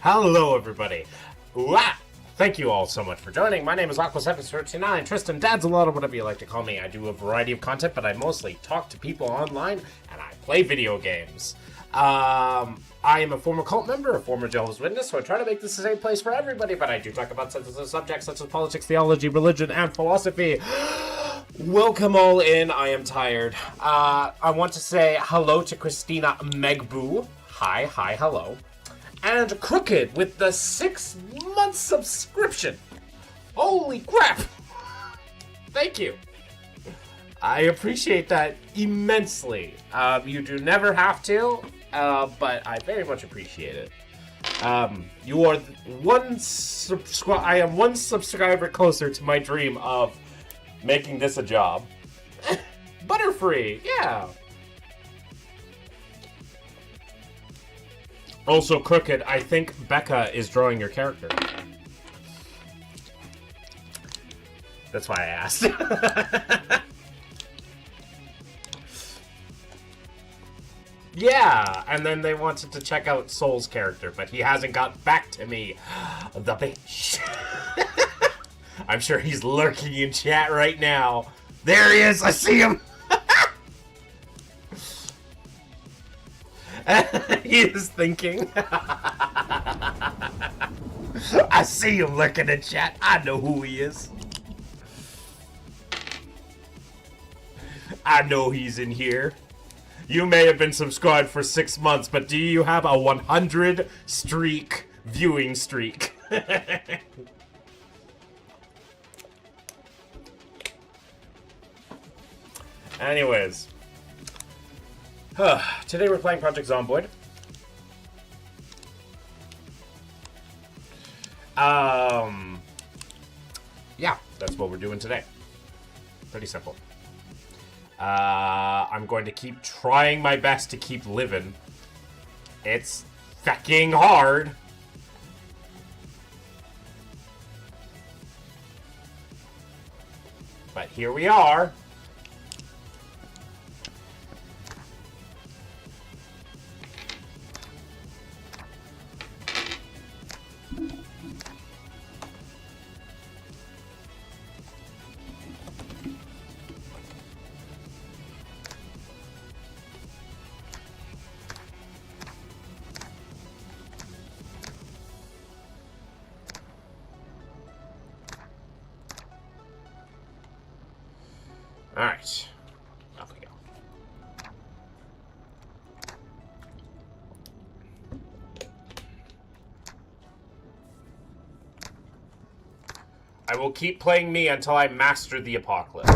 Hello, everybody. Wow. Thank you all so much for joining. My name is Aqua739, Tristan, Dad's a lot of whatever you like to call me. I do a variety of content, but I mostly talk to people online, and I play video games. I am a former cult member, a former Jehovah's Witness, so I try to make this a safe place for everybody, but I do talk about sensitive subjects such as politics, theology, religion, and philosophy. Welcome all in. I am tired. I want to say hello to Christina Megboo. Hi, hello. And Crooked with the 6-month subscription. Holy crap! Thank you. I appreciate that immensely. You do never have to, but I very much appreciate it. You are I am one subscriber closer to my dream of making this a job. Butterfree, yeah. Also, Crooked, I think Becca is drawing your character. That's why I asked. Yeah, and then they wanted to check out Soul's character, but he hasn't got back to me. The bitch. I'm sure he's lurking in chat right now. There he is, I see him. He is thinking. I see him lurking in chat. I know who he is. I know he's in here. You may have been subscribed for 6 months, but do you have a 100 streak viewing streak? Anyways. Today we're playing Project Zomboid. Yeah, that's what we're doing today. Pretty simple. I'm going to keep trying my best to keep living. It's fucking hard. But here we are. Alright. Off we go. I will keep playing me until I master the apocalypse.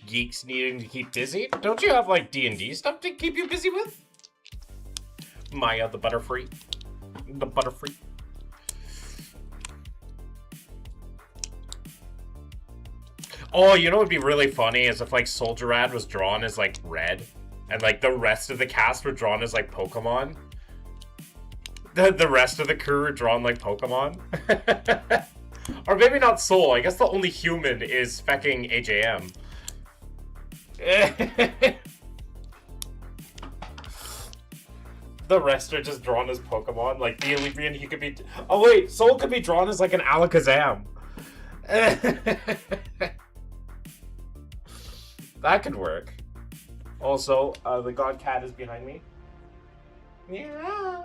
Geeks needing to keep busy? Don't you have, like, D&D stuff to keep you busy with? Maya, the Butterfree. The Butterfree. Oh, you know what would be really funny is if, like, Soldier Rad was drawn as, like, red. And, like, the rest of the cast were drawn as, like, Pokemon. The rest of the crew were drawn like Pokemon. Or maybe not Soul. I guess the only human is fecking AJM. The rest are just drawn as Pokemon. Like the Olympian, he could be. Oh wait, Soul could be drawn as like an Alakazam. That could work. Also, the God Cat is behind me. Yeah,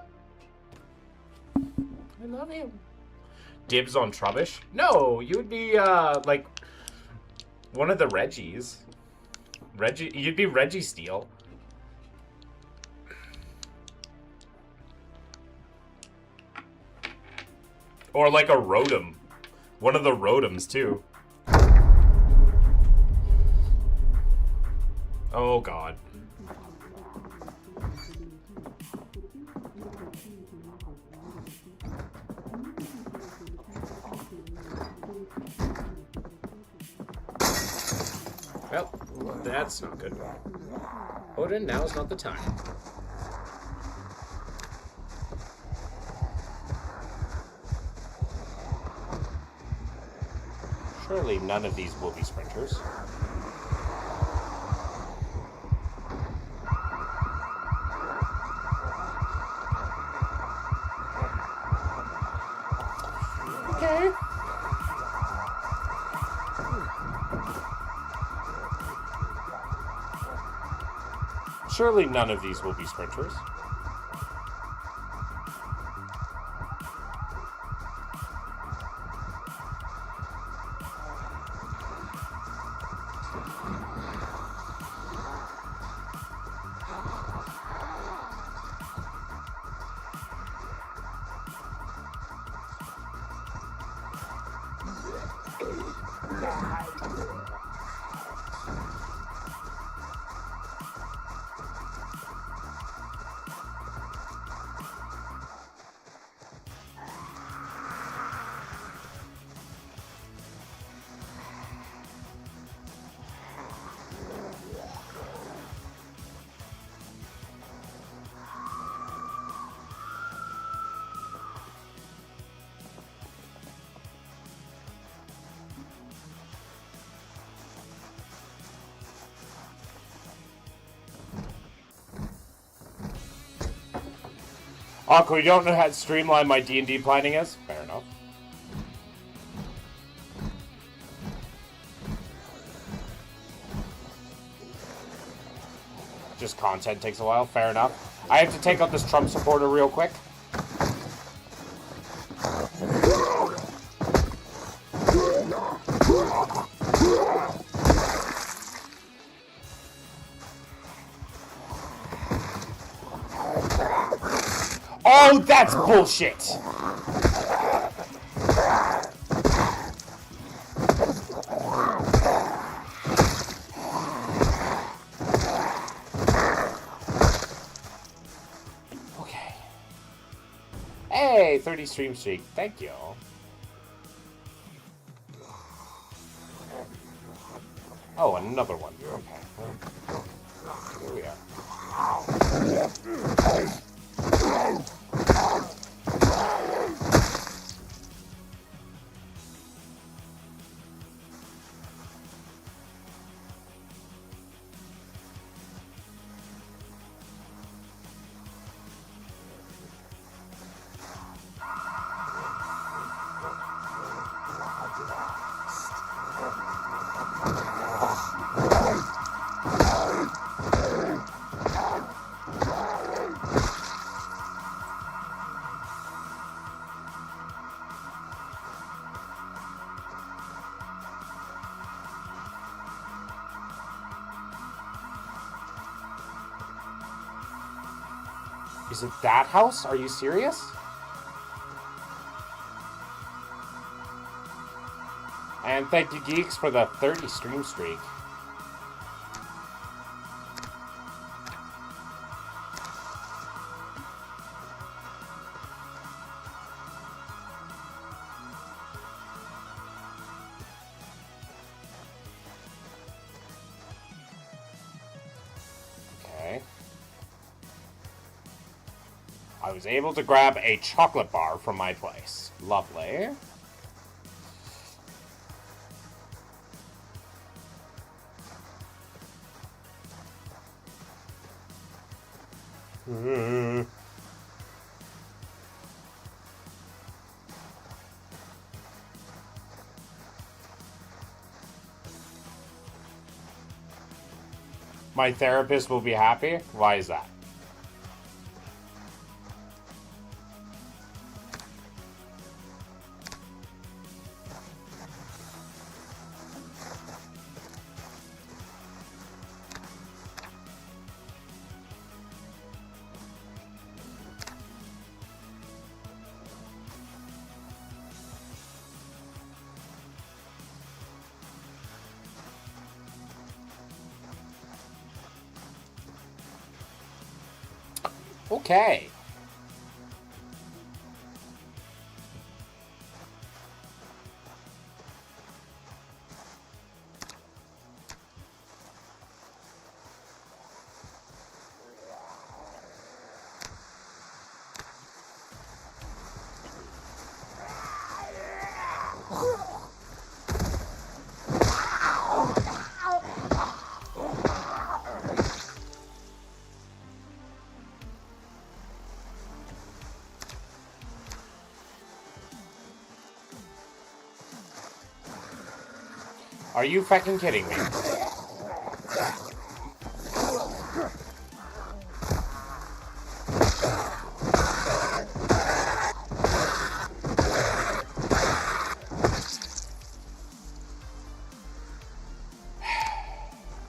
I love him. Dibs on Trubbish? No, you would be like one of the Reggies. Reggie, you'd be Reggie Steel. Or like a Rotom. One of the Rotoms too. Oh god. That's not good. Odin, now is not the time. Surely none of these will be sprinters. Okay. Surely none of these will be sprinters. Aqua, you don't know how streamlined my D&D planning is? Fair enough. Just content takes a while. Fair enough. I have to take out this Trump supporter real quick. Oh, that's bullshit! Okay. Hey, 30 stream streak. Thank you. Oh, another one. Okay. Here we are. Is it that house? Are you serious? And thank you, Geeks, for the 30 stream streak. Okay. I was able to grab a chocolate bar from my place. Lovely. My therapist will be happy? Why is that? Okay. Are you fucking kidding me?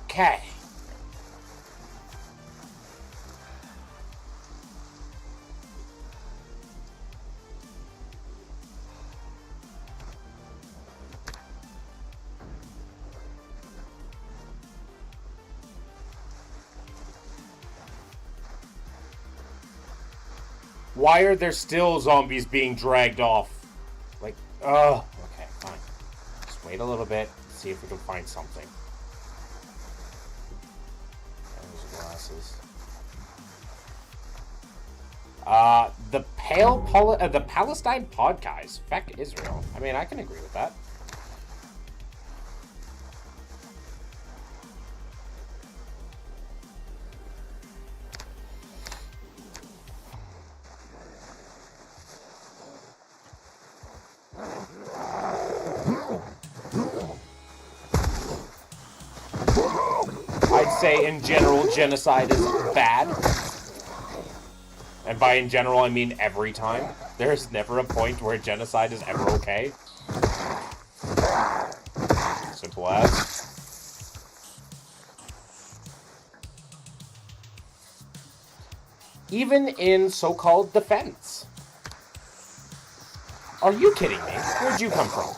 Okay. Why are there still zombies being dragged off? Like, oh, okay, fine. Just wait a little bit, see if we can find something. There's glasses. The Palestine podcast. Fuck Israel. I mean, I can agree with that. I'd say in general, genocide is bad. And by in general, I mean every time. There's never a point where genocide is ever okay. Simple as. Even in so-called defense. Are you kidding me? Where'd you come from?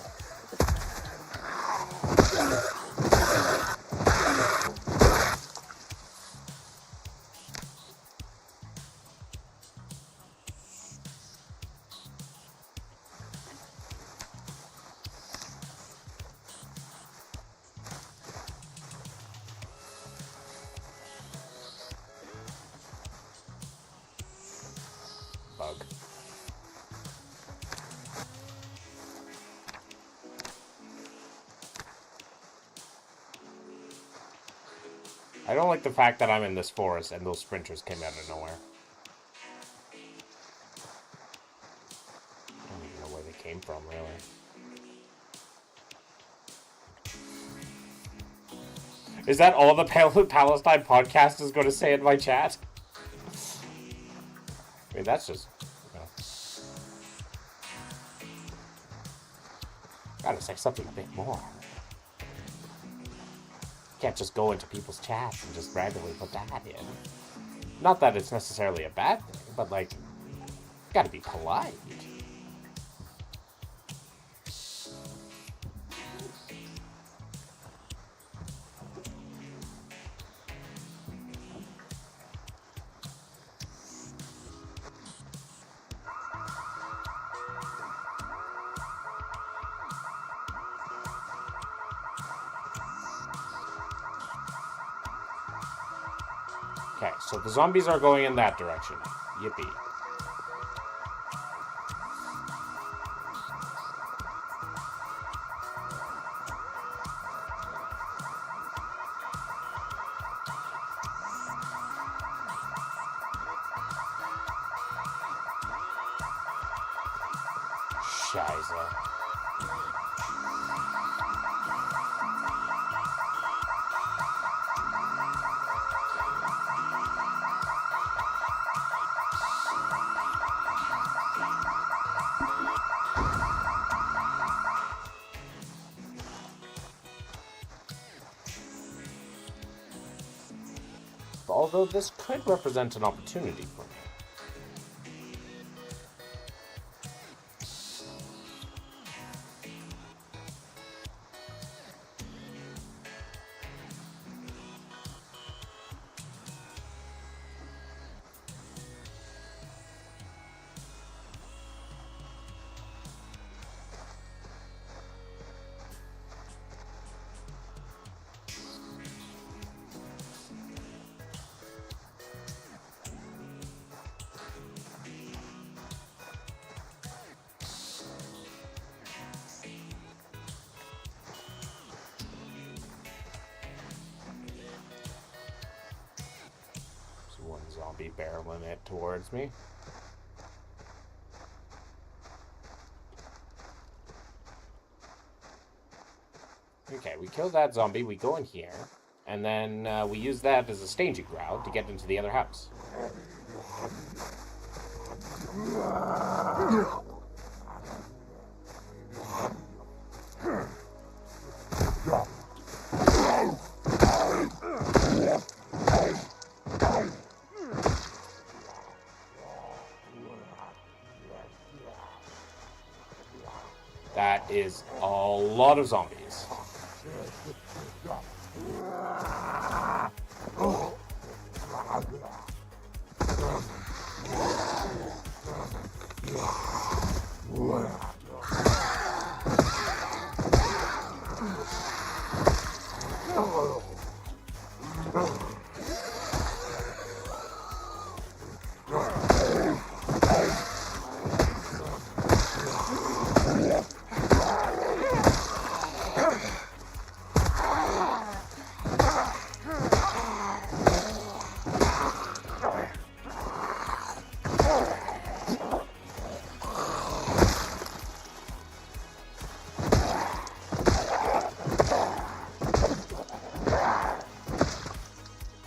Bug. I don't like the fact that I'm in this forest and those sprinters came out of nowhere. I don't even know where they came from, really. Is that all the Palestine podcast is going to say in my chat? I mean, that's just... Gotta say something a bit more. Can't just go into people's chats and just randomly put that in. Not that it's necessarily a bad thing, but like, gotta be polite. Okay, so the zombies are going in that direction. Yippee. Scheiße. Although this could represent an opportunity for me. One zombie barreling it towards me. Okay, we kill that zombie, we go in here, and then we use that as a staging ground to get into the other house. That is a lot of zombies.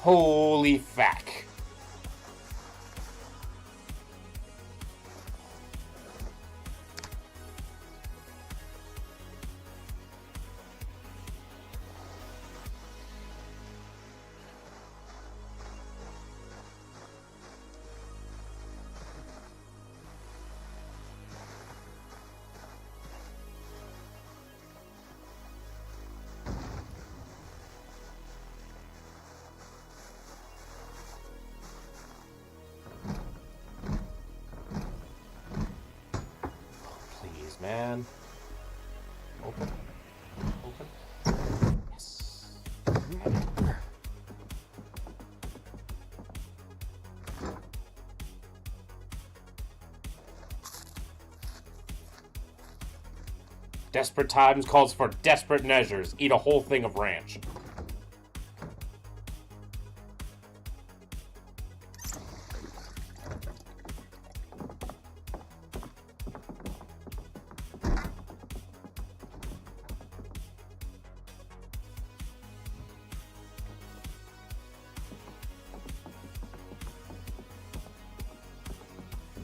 Holy feck. Man. Open. Open. Yes. Desperate times calls for desperate measures. Eat a whole thing of ranch.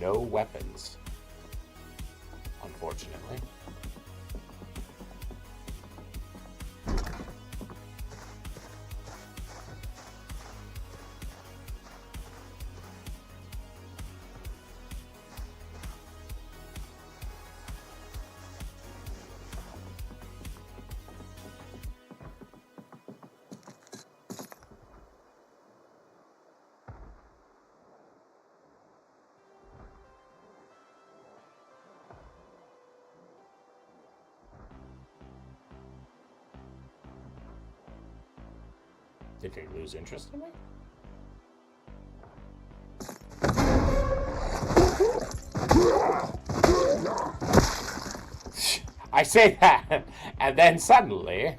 No weapons, unfortunately. Did they lose interest in me? I say that, and then suddenly...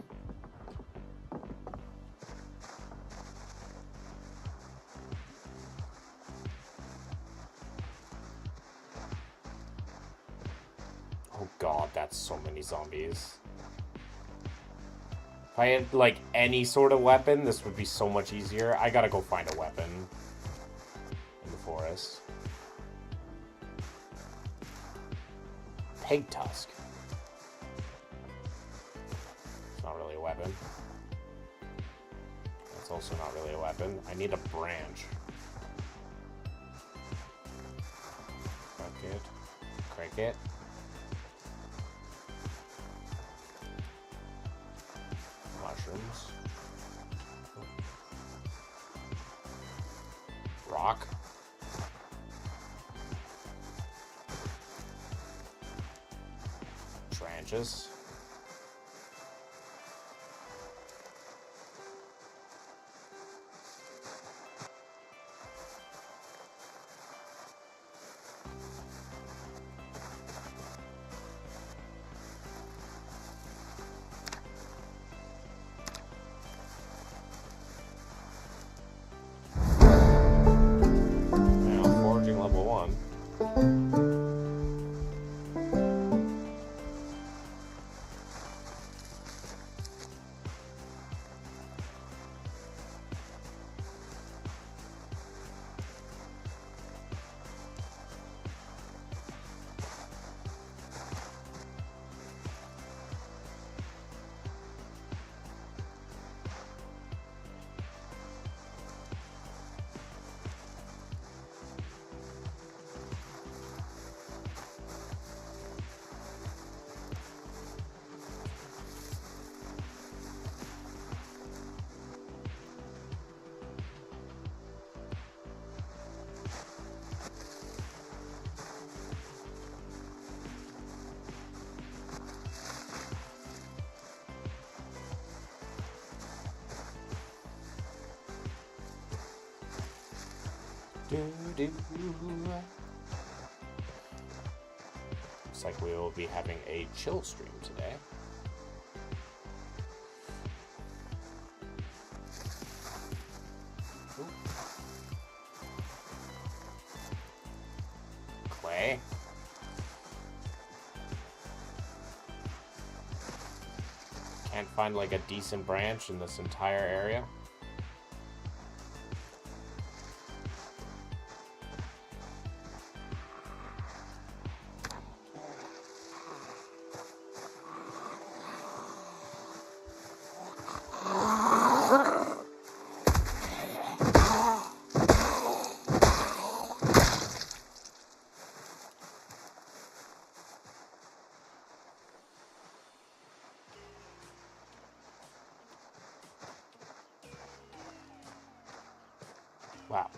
Oh god, that's so many zombies. If I had, like, any sort of weapon, this would be so much easier. I gotta go find a weapon in the forest. Pig tusk. It's not really a weapon. That's also not really a weapon. I need a branch. Cricket. Cricket. Mushrooms. Rock. Branches. Level 1. Looks like we will be having a chill stream today. Clay. Can't find like a decent branch in this entire area. Wow.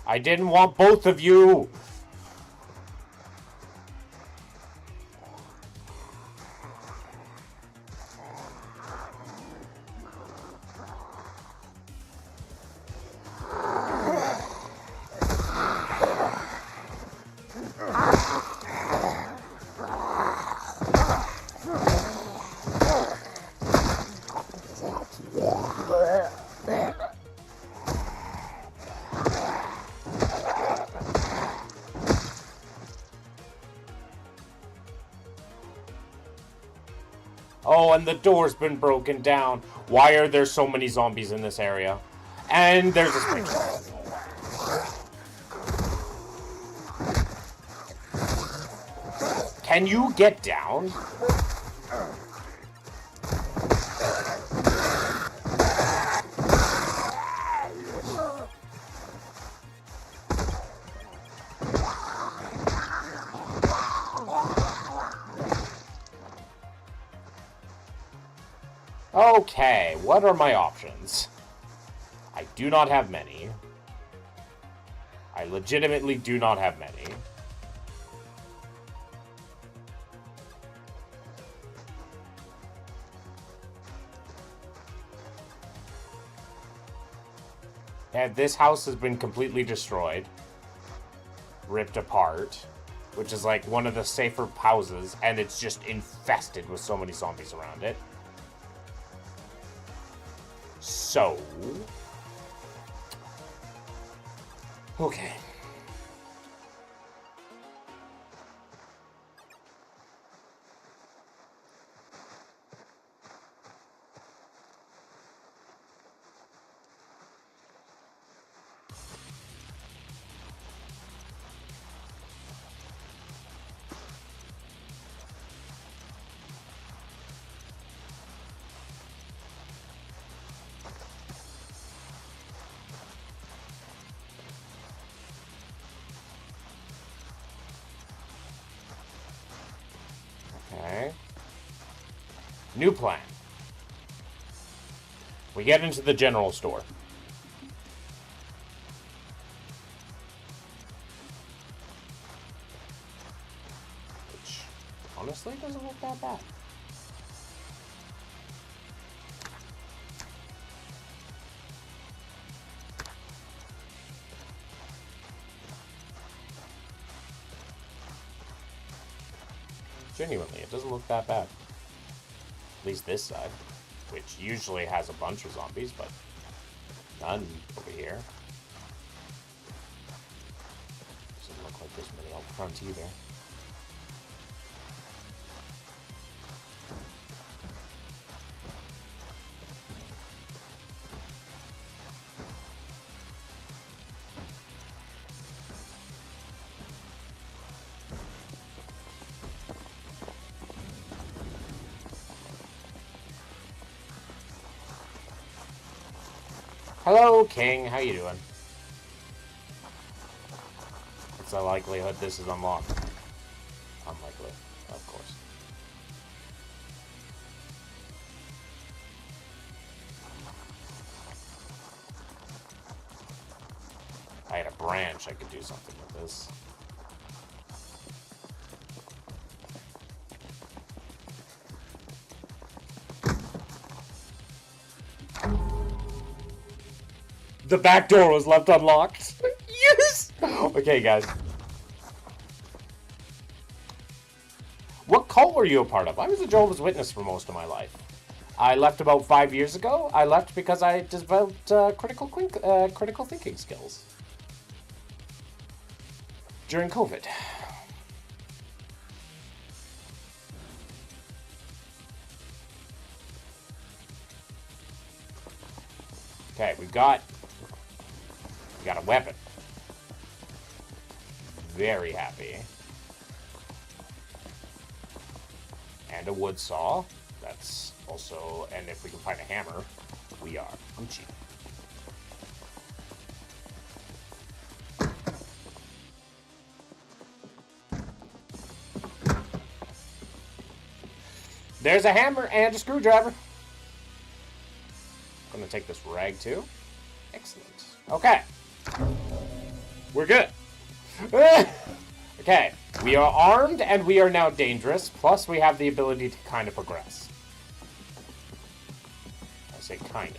I didn't want both of you! Oh, and the door's been broken down. Why are there so many zombies in this area? And there's a spring. Can you get down? Okay, what are my options? I do not have many. I legitimately do not have many. And this house has been completely destroyed. Ripped apart. Which is like one of the safer houses, and it's just infested with so many zombies around it. So... okay. Okay. New plan. We get into the general store. Which, honestly, doesn't look that bad. Genuinely, it doesn't look that bad. At least this side, which usually has a bunch of zombies, but none over here. Doesn't look like there's many out front either. Hello, King. How you doing? What's the likelihood this is unlocked? Unlikely, of course. If I had a branch, I could do something with this. the back door was left unlocked. Yes! Okay, guys. What cult were you a part of? I was a Jehovah's Witness for most of my life. I left about 5 years ago. I left because I developed critical thinking skills during COVID. Okay, we got a weapon. Very happy. And a wood saw. That's also, and if we can find a hammer, we are Gucci. There's a hammer and a screwdriver. I'm gonna take this rag too. Excellent. Okay. We're good. Okay. We are armed and we are now dangerous. Plus we have the ability to kind of progress. I say kind of.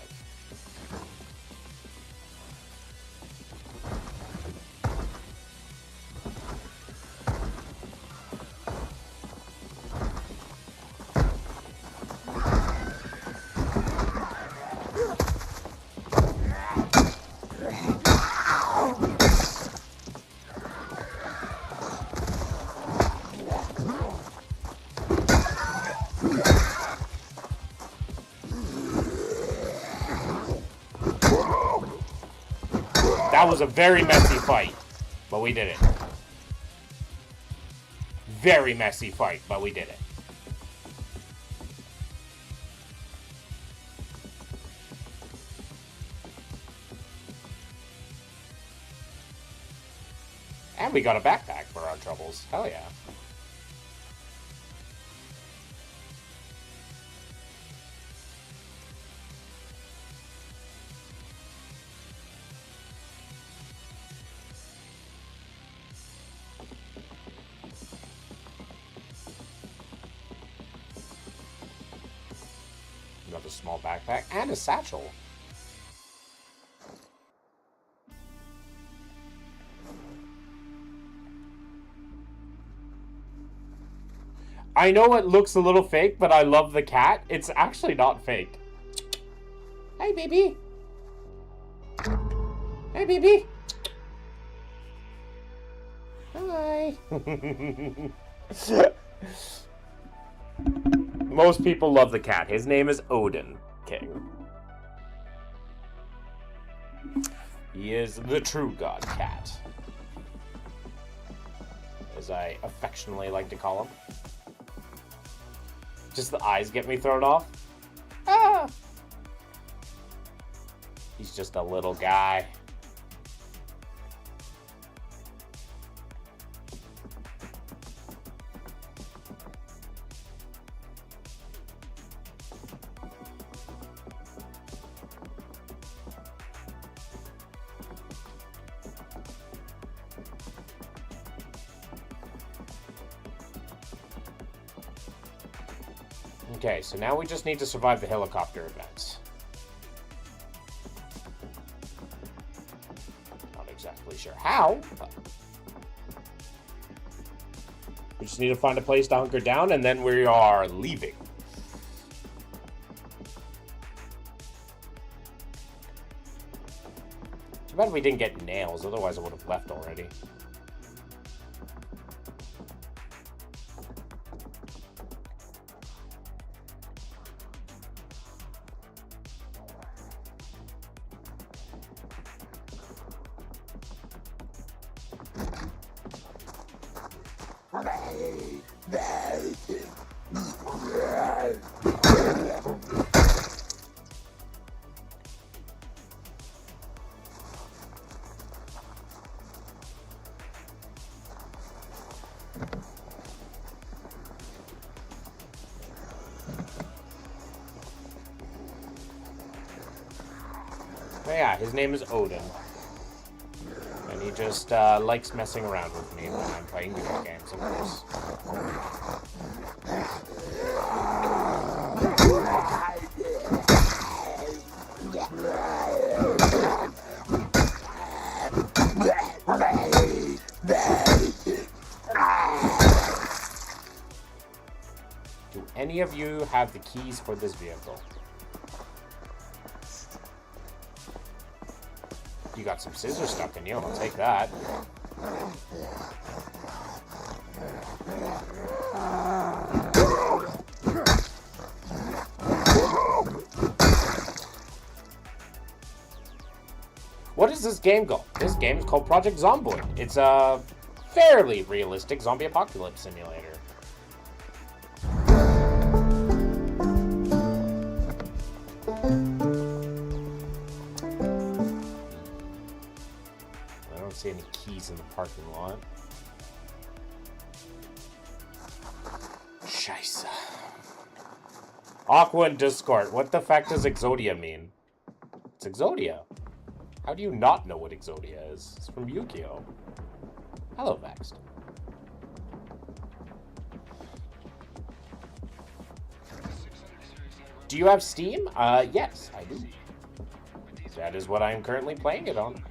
That was a very messy fight, but we did it. Very messy fight, but we did it. And we got a backpack for our troubles. Hell yeah. Another small backpack and a satchel. I know it looks a little fake, but I love the cat. It's actually not fake. Hey, baby. Hey, baby. Hi. Most people love the cat. His name is Odin King. He is the true god cat, as I affectionately like to call him. Just the eyes get me thrown off. Ah! He's just a little guy. Okay, so now we just need to survive the helicopter events. Not exactly sure how, but we just need to find a place to hunker down, and then we are leaving. Too bad we didn't get nails, otherwise I would have left already. Yeah, his name is Odin. And he just likes messing around with me when I'm playing video games, of course. any of you have the keys for this vehicle? You got some scissors stuck in you. I'll take that. What is this game called? This game is called Project Zomboid. It's a fairly realistic zombie apocalypse simulator. I don't see any keys in the parking lot. Scheisse. Aqua and Discord. What the fuck does Exodia mean? It's Exodia. How do you not know what Exodia is? It's from Yu-Gi-Oh! Hello, Vexed. Do you have Steam? Yes, I do. That is what I am currently playing it on.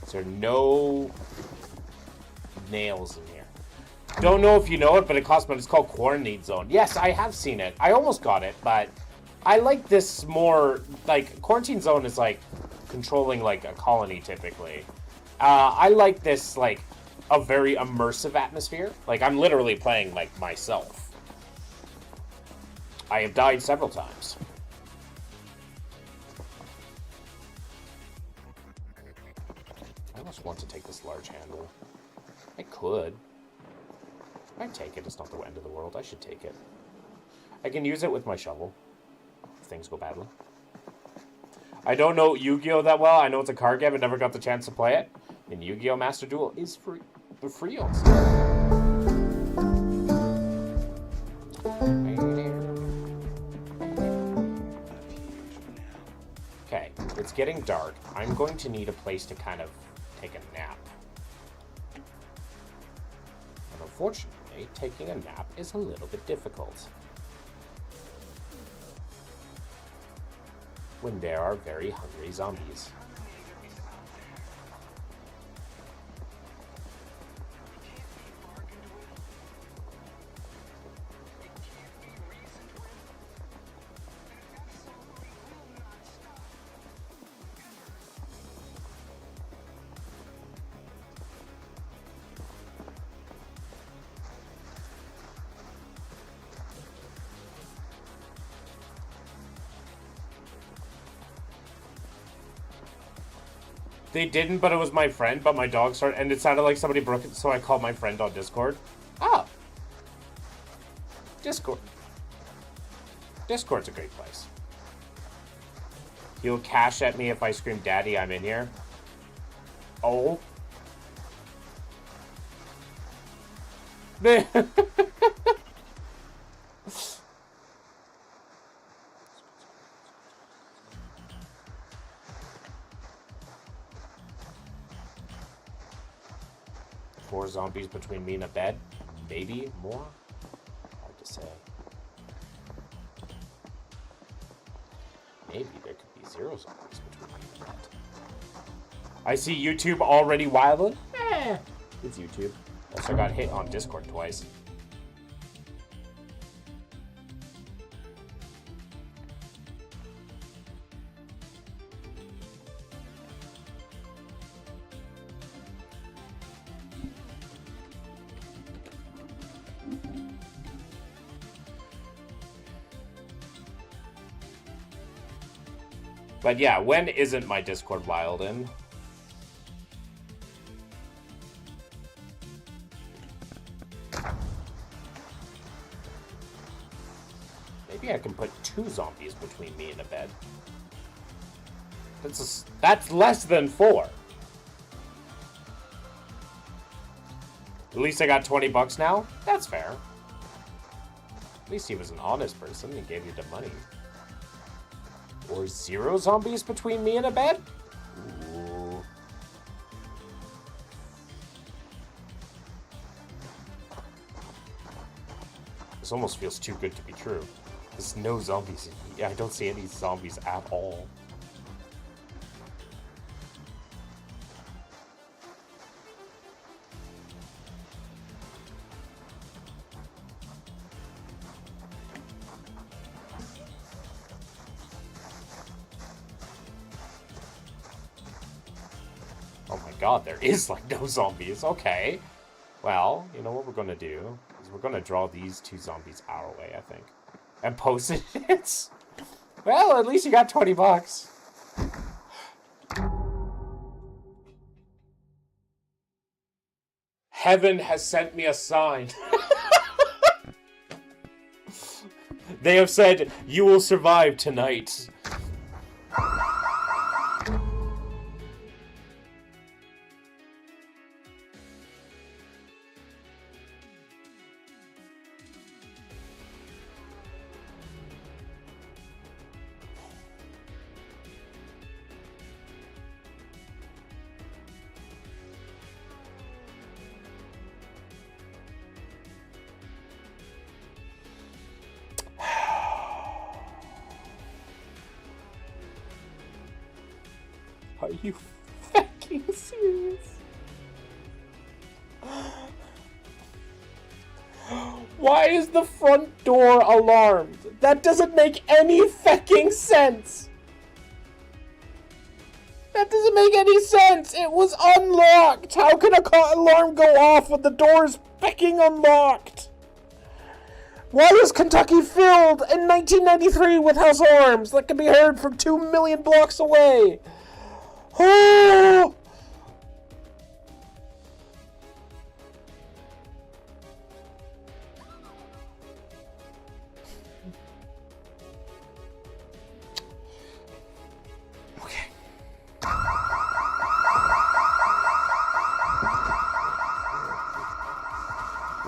There are no nails in here. Don't know if you know it, but it costs money. It's called Quarantine Zone. Yes, I have seen it. I almost got it, but I like this more. Like, Quarantine Zone is like controlling like a colony typically. I like this like a very immersive atmosphere. Like, I'm literally playing like myself. I have died several times. I almost want to take this large handle. I could. I'd take it. It's not the end of the world. I should take it. I can use it with my shovel if things go badly. I don't know Yu-Gi-Oh! That well. I know it's a card game. I never got the chance to play it. And Yu-Gi-Oh! Master Duel is free. They're free on Steam. Okay, it's getting dark. I'm going to need a place to kind of take a nap. And unfortunately, taking a nap is a little bit difficult when there are very hungry zombies. They didn't, but it was my friend, but my dog started, and it sounded like somebody broke it, so I called my friend on Discord. Oh. Discord. Discord's a great place. He'll cash at me if I scream, "Daddy, I'm in here." Oh. Four zombies between me and a bed? Maybe more? Hard to say. Maybe there could be 0 zombies between me and a bed. I see YouTube already wildin'. It's YouTube. Also got hit on Discord twice. But yeah, when isn't my Discord wild in? Maybe I can put 2 zombies between me and a bed. That's less than 4. At least I got 20 bucks now. That's fair. At least he was an honest person and gave you the money. Or 0 zombies between me and a bed? Ooh. This almost feels too good to be true. There's no zombies. I don't see any zombies at all. Oh my god, there is like no zombies. Okay. Well, you know what we're gonna do? Is we're gonna draw these 2 zombies our way, I think. And post it. Well, at least you got 20 bucks. Heaven has sent me a sign. They have said, you will survive tonight. Are you fucking serious? Why is the front door alarmed? That doesn't make any fucking sense. That doesn't make any sense. It was unlocked. How can a alarm go off when the door is fucking unlocked? Why is Kentucky filled in 1993 with house alarms that can be heard from 2 million blocks away? Oh! Okay.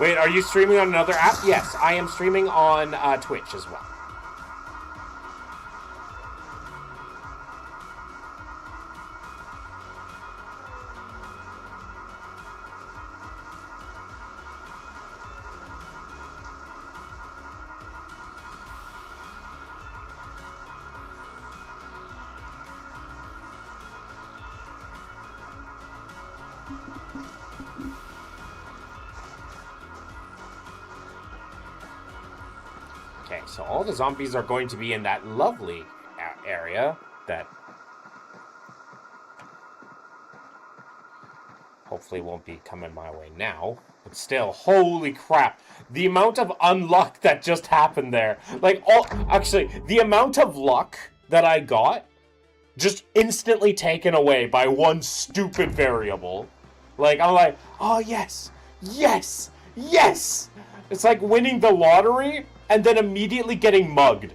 Wait, are you streaming on another app? Yes, I am streaming on Twitch as well. Okay, so all the zombies are going to be in that lovely area that hopefully won't be coming my way now. But still, holy crap. The amount of unluck that just happened there. Like, actually, the amount of luck that I got just instantly taken away by one stupid variable. Like, I'm like, oh, yes, yes, yes. It's like winning the lottery and then immediately getting mugged.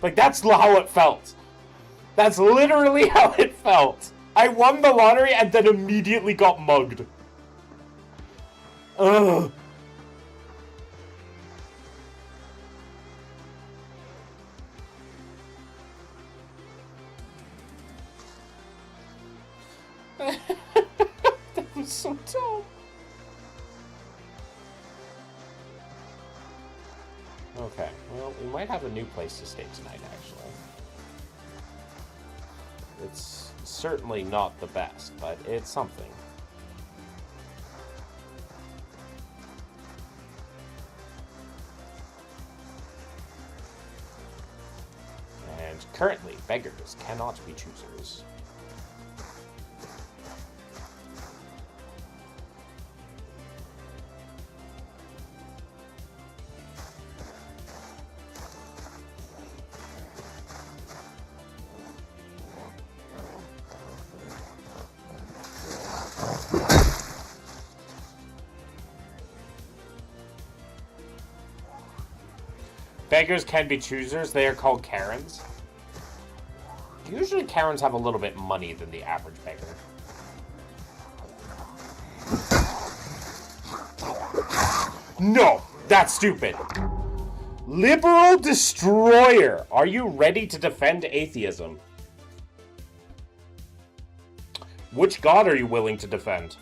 Like, that's how it felt. That's literally how it felt. I won the lottery and then immediately got mugged. Ugh. That was so dumb. Okay, well, we might have a new place to stay tonight, actually. It's certainly not the best, but it's something. And currently, beggars cannot be choosers. Beggars can be choosers. They are called Karens. Usually Karens have a little bit money than the average beggar. No, that's stupid. Liberal destroyer. Are you ready to defend atheism? Which god are you willing to defend?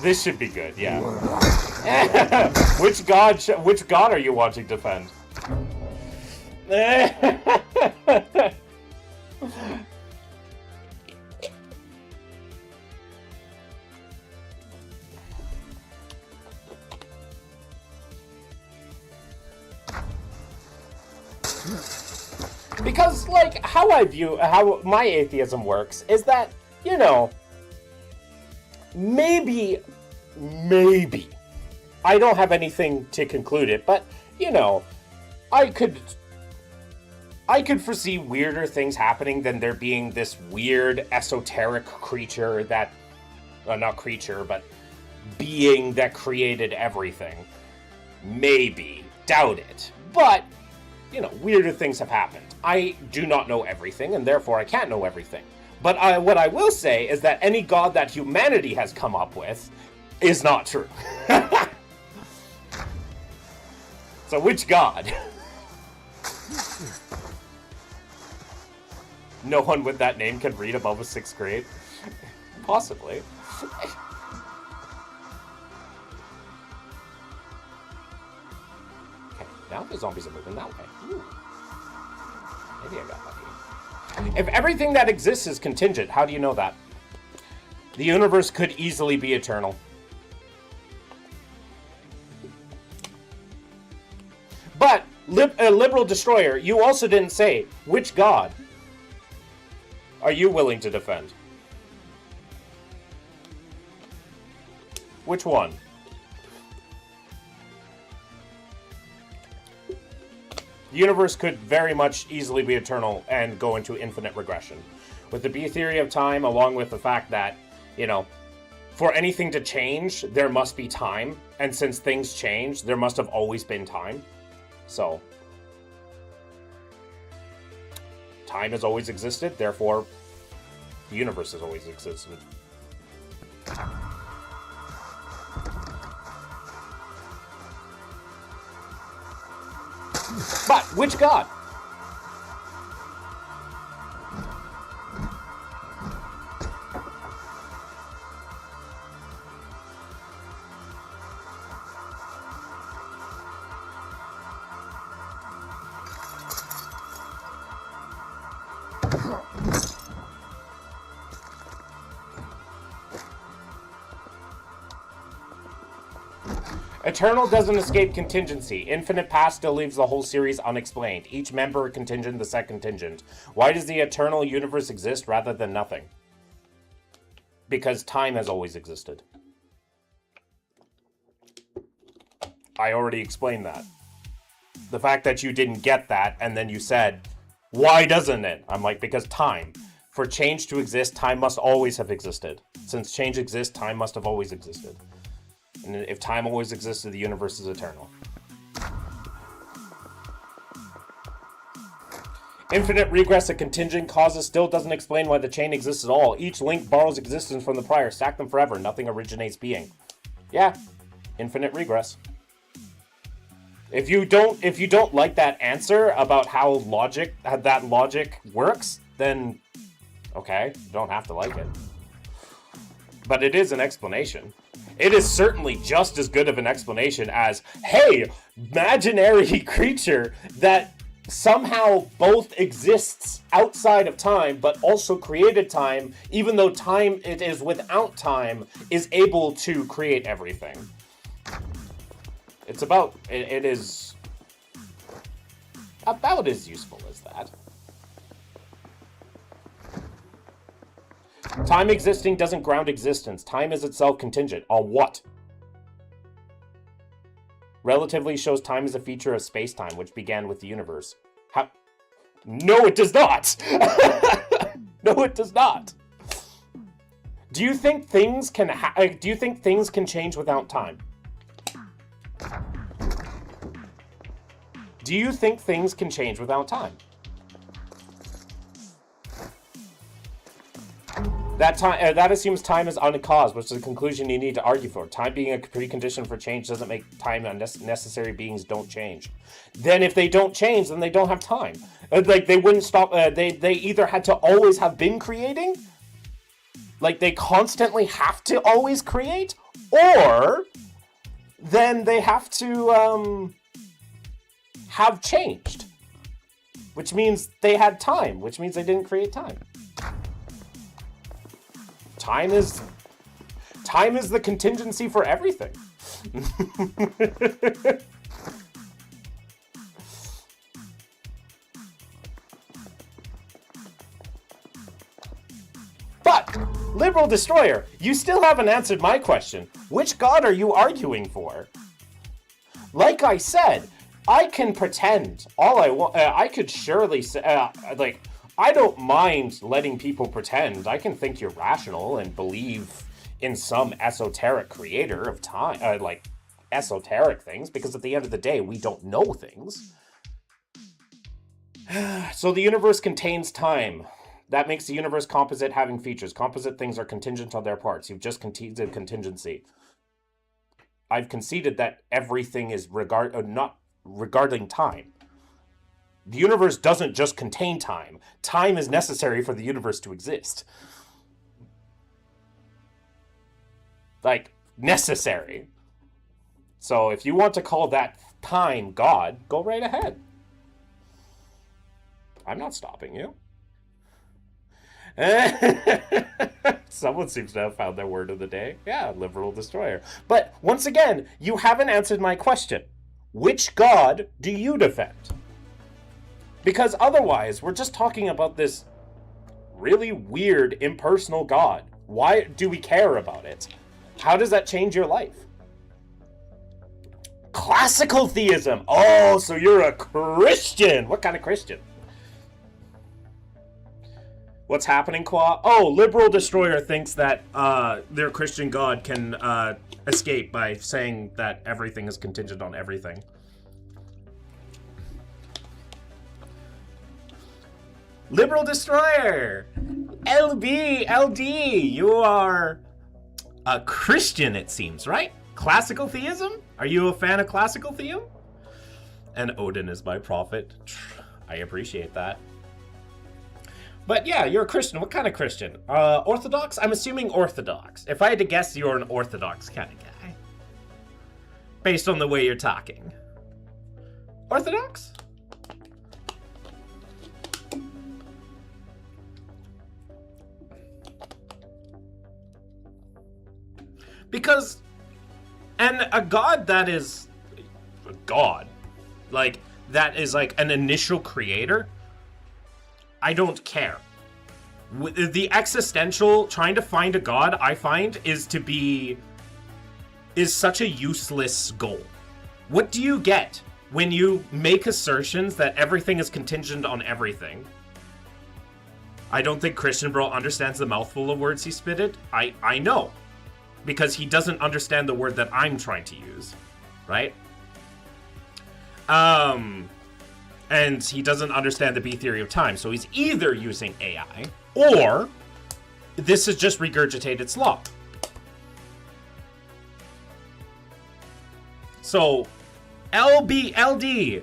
This should be good, yeah. Which god are you wanting to defend? Because, like, how my atheism works is that, you know, maybe, I don't have anything to conclude it, but, you know, I could foresee weirder things happening than there being this weird esoteric creature that, not creature, but being that created everything. Maybe. Doubt it. But, you know, weirder things have happened. I do not know everything, and therefore I can't know everything. But what I will say is that any god that humanity has come up with is not true. So which god? No one with that name can read above a 6th grade? Possibly. Okay, now the zombies are moving that way. Ooh. Maybe I got lucky. If everything that exists is contingent, how do you know that? The universe could easily be eternal. But, liberal destroyer, you also didn't say which god are you willing to defend? Which one? The universe could very much easily be eternal and go into infinite regression. With the B theory of time, along with the fact that, you know, for anything to change, there must be time. And since things change, there must have always been time. So, time has always existed, therefore, the universe has always existed. But, which god? Eternal doesn't escape contingency. Infinite past still leaves the whole series unexplained. Each member a contingent, the set contingent. Why does the eternal universe exist rather than nothing? Because time has always existed. I already explained that. The fact that you didn't get that and then you said, why doesn't it? I'm like, because time. For change to exist, time must always have existed. Since change exists, time must have always existed. And if time always existed, the universe is eternal. Infinite regress of contingent causes still doesn't explain why the chain exists at all. Each link borrows existence from the prior. Stack them forever. Nothing originates being. Yeah. Infinite regress. If you don't like that answer about how that logic works, then okay, you don't have to like it. But it is an explanation. It is certainly just as good of an explanation as, hey, imaginary creature that somehow both exists outside of time, but also created time, even though time it is without time, is able to create everything. It's about, it is about as useful as that. Time existing doesn't ground existence. Time is itself contingent. On what? Relatively shows time as a feature of space-time, which began with the universe. How? No, it does not! No, it does not! Do you think things can change without time? Do you think things can change without time? That assumes time is uncaused, which is a conclusion you need to argue for. Time being a precondition for change doesn't make time unnecessary. Beings don't change. Then if they don't change, then they don't have time. Like, they wouldn't stop. They either had to always have been creating, like they constantly have to always create, or then they have to have changed, which means they had time, which means they didn't create time. Time is the contingency for everything. But, Liberal Destroyer, you still haven't answered my question. Which god are you arguing for? Like I said, I can pretend all I want. I could surely say, I don't mind letting people pretend. I can think you're rational and believe in some esoteric creator of time, esoteric things, because at the end of the day, we don't know things. So the universe contains time. That makes the universe composite, having features. Composite things are contingent on their parts. You've just conceded contingency. I've conceded that everything is not regarding time. The universe doesn't just contain time. Time is necessary for the universe to exist. Like, necessary. So if you want to call that time God, go right ahead. I'm not stopping you. Someone seems to have found their word of the day. Yeah, Liberal Destroyer. But once again, you haven't answered my question. Which god do you defend? Because otherwise, we're just talking about this really weird, impersonal god. Why do we care about it? How does that change your life? Classical theism. Oh, so you're a Christian. What kind of Christian? What's happening, Qua? Oh, Liberal Destroyer thinks that their Christian god can escape by saying that everything is contingent on everything. Liberal Destroyer! LD, you are a Christian, it seems, right? Classical theism? Are you a fan of classical theism? And Odin is my prophet. I appreciate that. But yeah, you're a Christian. What kind of Christian? Orthodox? I'm assuming Orthodox. If I had to guess, you're an Orthodox kind of guy. Based on the way you're talking. Orthodox? Because, and a god that is a god, like, that is like an initial creator, I don't care. The existential, trying to find a god, I find, is such a useless goal. What do you get when you make assertions that everything is contingent on everything? I don't think Christian Bro understands the mouthful of words he spitted. I know. Because he doesn't understand the word that I'm trying to use. Right? And he doesn't understand the B theory of time. So he's either using AI, or this is just regurgitated slop. So, LD.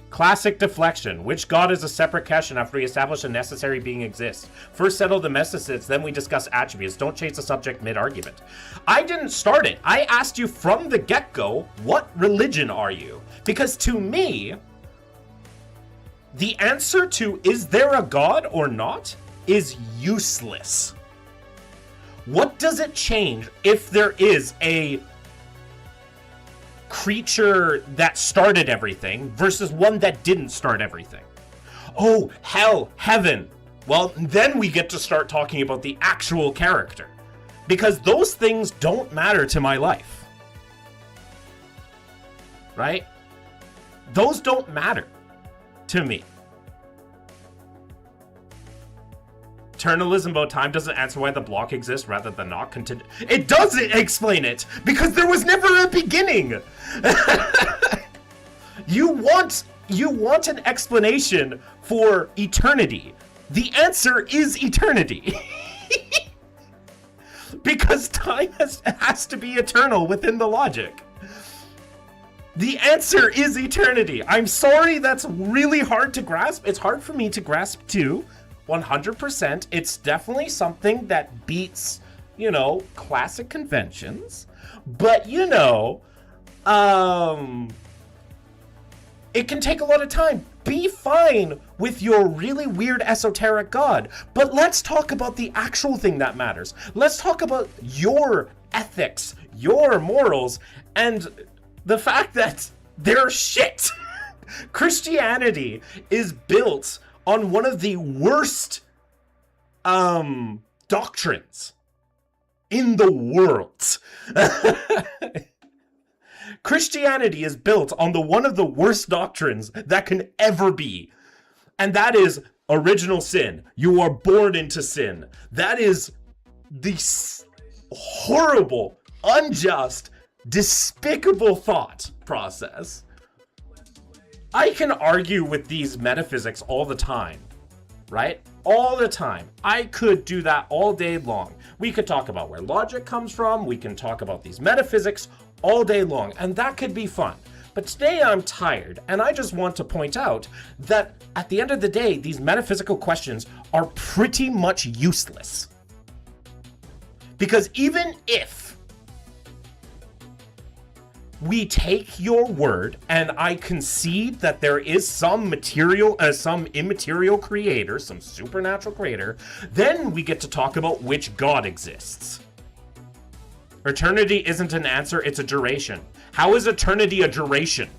Classic deflection. Which god is a separate question after we establish a necessary being exists? First settle the message, then we discuss attributes. Don't chase the subject mid-argument. I didn't start it. I asked you from the get-go, what religion are you? Because to me, the answer to is there a god or not is useless. What does it change if there is a creature that started everything versus one that didn't start everything? Oh, hell, heaven. Well, then we get to start talking about the actual character. Because those things don't matter to my life. Right? Those don't matter to me. Eternalism about time doesn't answer why the block exists rather than not contingent. It does explain it, because there was never a beginning. You want an explanation for eternity. The answer is eternity. Because time has to be eternal within the logic. The answer is eternity. I'm sorry, that's really hard to grasp. It's hard for me to grasp too. 100%. It's definitely something that beats, classic conventions. But, it can take a lot of time. Be fine with your really weird esoteric God. But let's talk about the actual thing that matters. Let's talk about your ethics, your morals, and the fact that they're shit. Christianity is built on one of the worst doctrines in the world. Christianity is built on one of the worst doctrines that can ever be. And that is original sin. You are born into sin. That is the horrible, unjust, despicable thought process. I can argue with these metaphysics all the time, right? All the time. I could do that all day long. We could talk about where logic comes from. We can talk about these metaphysics all day long, and that could be fun. But today I'm tired, and I just want to point out that at the end of the day, these metaphysical questions are pretty much useless. Because even if we take your word, and I concede that there is some immaterial creator, some supernatural creator, then we get to talk about which God exists. Eternity isn't an answer, it's a duration. How is eternity a duration?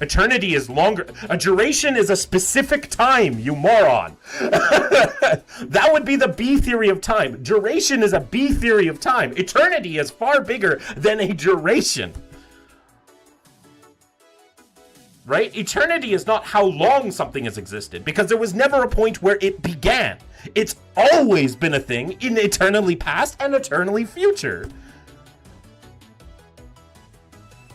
Eternity is longer. A duration is a specific time, you moron. That would be the B theory of time. Duration is a B theory of time. Eternity is far bigger than a duration. Right? Eternity is not how long something has existed, because there was never a point where it began. It's always been a thing in eternally past and eternally future.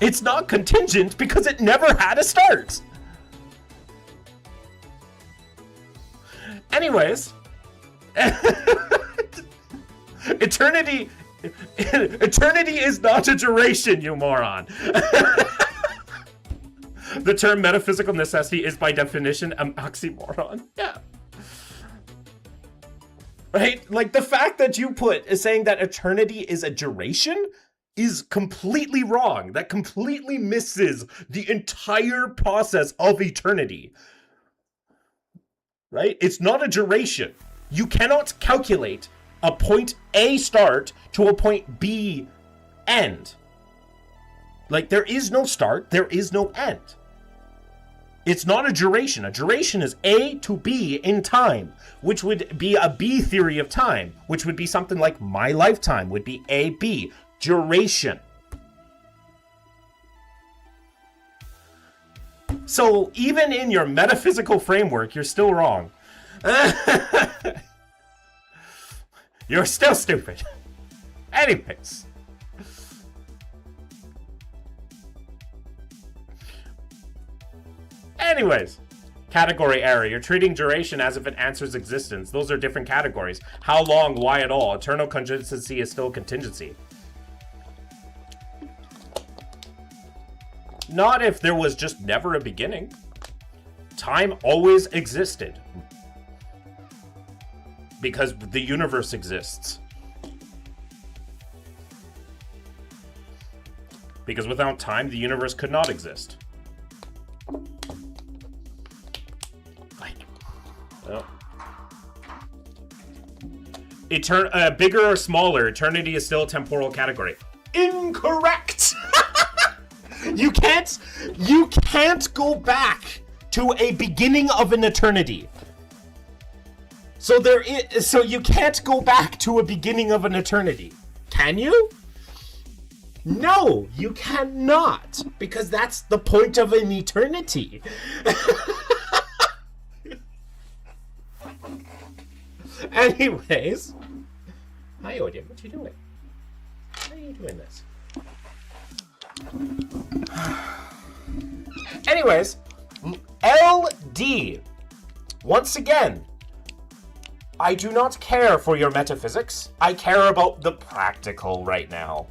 It's not contingent because it never had a start. Anyways, eternity is not a duration, you moron. The term metaphysical necessity is by definition an oxymoron. Yeah. Right? Like, the fact that you is saying that eternity is a duration is completely wrong. That completely misses the entire process of eternity. Right? It's not a duration. You cannot calculate a point A start to a point B end. Like, there is no start, there is no end. It's not a duration. A duration is A to B in time, which would be a B theory of time, which would be something like my lifetime would be AB. Duration. So even in your metaphysical framework, you're still wrong. You're still stupid. Anyways. Category error. You're treating duration as if it answers existence. Those are different categories. How long? Why at all? Eternal contingency is still contingency. Not if there was just never a beginning. Time always existed. Because the universe exists. Because without time, the universe could not exist. Oh. Bigger or smaller, eternity is still a temporal category. Incorrect! You can't go back to a beginning of an eternity. So you can't go back to a beginning of an eternity. Can you? No, you cannot, because that's the point of an eternity. Anyways. Hi, Odin. What you doing? Why are you doing this? Anyways, LD. Once again, I do not care for your metaphysics. I care about the practical right now.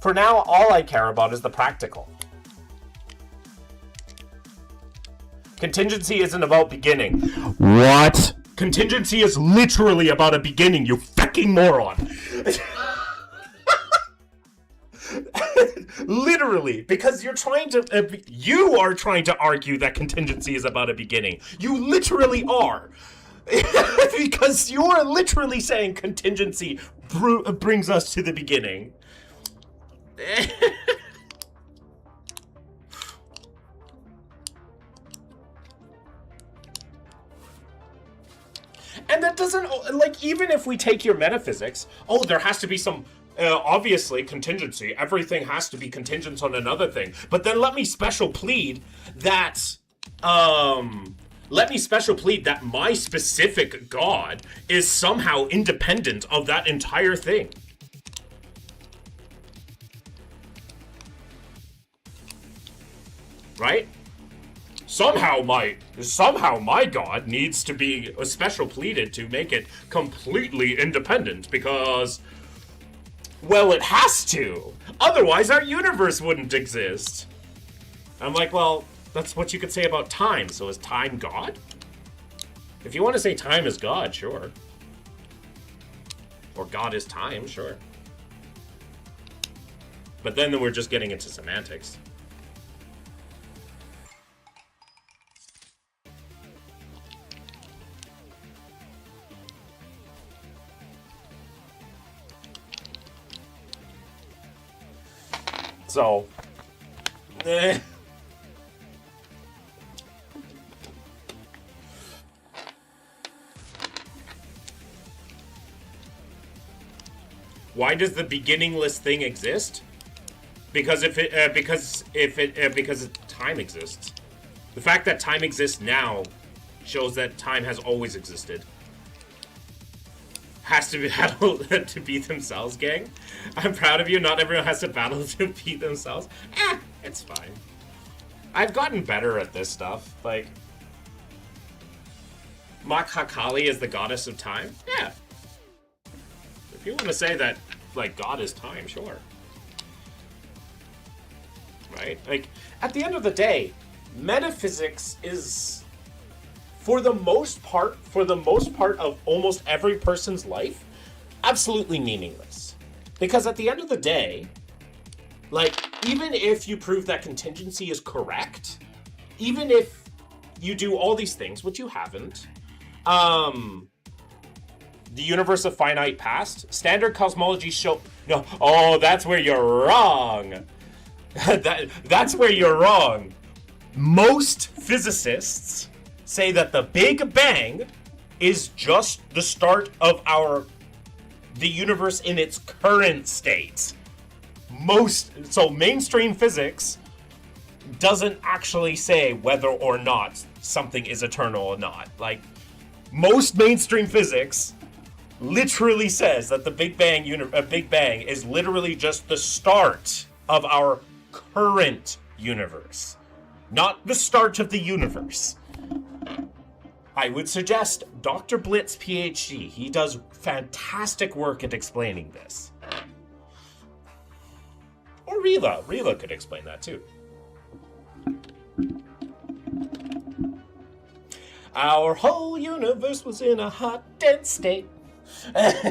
For now, all I care about is the practical. Contingency isn't about beginning. What? Contingency is literally about a beginning, you fucking moron. Literally, because you are trying to argue that contingency is about a beginning. You literally are. Because you're literally saying contingency brings us to the beginning. And that doesn't, like, even if we take your metaphysics, there has to be some, obviously, contingency. Everything has to be contingent on another thing. But then let me special plead that, my specific God is somehow independent of that entire thing. Right? Somehow my God needs to be special pleaded to make it completely independent because, well, it has to. Otherwise, our universe wouldn't exist. I'm like, well, that's what you could say about time. So is time God? If you want to say time is God, sure. Or God is time, sure. But then we're just getting into semantics. So, why does the beginningless thing exist? Because because time exists. The fact that time exists now shows that time has always existed. Has to battle to beat themselves, gang. I'm proud of you. Not everyone has to battle to beat themselves. It's fine. I've gotten better at this stuff. Like, Makhakali is the goddess of time? Yeah. If you want to say that, like, God is time, sure. Right? Like, at the end of the day, metaphysics is, for the most part of almost every person's life, absolutely meaningless. Because at the end of the day, like, even if you prove that contingency is correct, even if you do all these things, which you haven't, the universe of finite past, standard cosmology show, no, that's where you're wrong. That's where you're wrong. Most physicists say that the Big Bang is just the start of the universe in its current state. So mainstream physics doesn't actually say whether or not something is eternal or not. Like, most mainstream physics literally says that the Big Bang is literally just the start of our current universe, not the start of the universe. I would suggest Dr. Blitz, PhD. He does fantastic work at explaining this. Or Rila. Rila could explain that too. Our whole universe was in a hot, dead state. What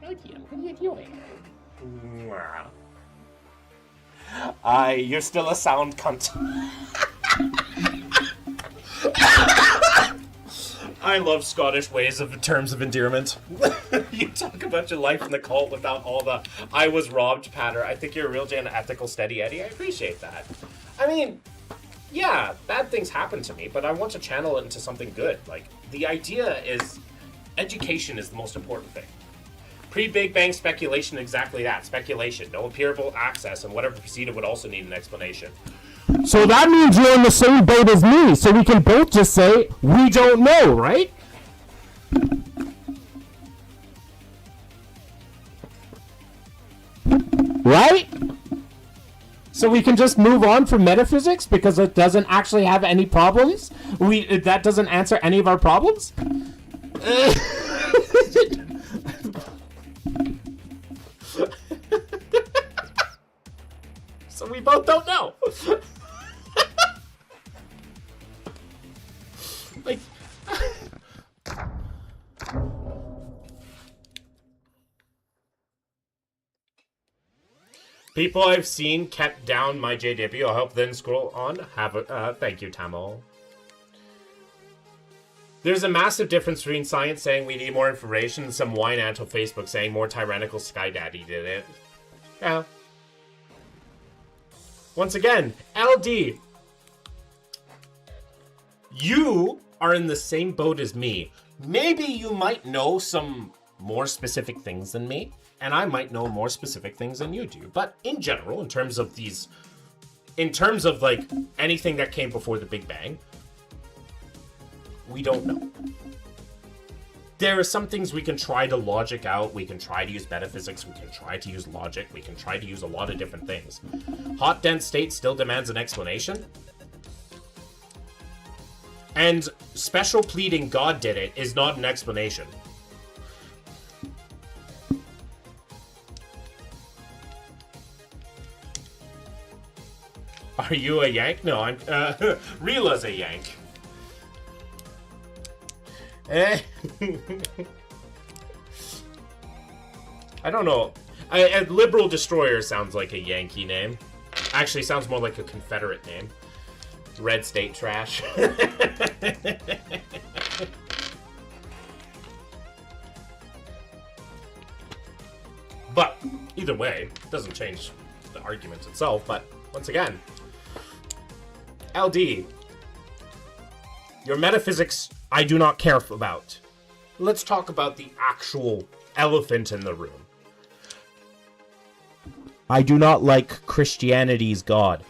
are you doing? You're still a sound cunt. I love Scottish ways of terms of endearment. You talk about your life in the cult without all the "I was robbed" patter. I think you're a real Jan ethical steady Eddie. I appreciate that. I mean, yeah, bad things happen to me, but I want to channel it into something good. Like, the idea is education is the most important thing. Pre-Big Bang speculation, exactly that. Speculation. No empirical access, and whatever preceded would also need an explanation. So that means you're in the same boat as me, so we can both just say, we don't know, right? Right? So we can just move on from metaphysics because it doesn't actually have any problems? That doesn't answer any of our problems? So we both don't know. Like... People I've seen kept down my JW. I'll help then scroll on. Thank you, Tamil. There's a massive difference between science saying we need more information and some whine ant on Facebook saying more tyrannical Sky Daddy did it. Yeah. Once again, LD. You are in the same boat as me. Maybe you might know some more specific things than me. And I might know more specific things than you do. But in general, in terms of like anything that came before the Big Bang, we don't know. There are some things we can try to logic out. We can try to use metaphysics. We can try to use logic. We can try to use a lot of different things. Hot dense state still demands an explanation. And special pleading God did it is not an explanation. Are you a Yank? No, I'm, Rila's a Yank. I don't know. A Liberal Destroyer sounds like a Yankee name. Actually, sounds more like a Confederate name. Red State Trash. But, either way, it doesn't change the argument itself, but once again... LD, your metaphysics I do not care about. Let's talk about the actual elephant in the room. I do not like Christianity's God.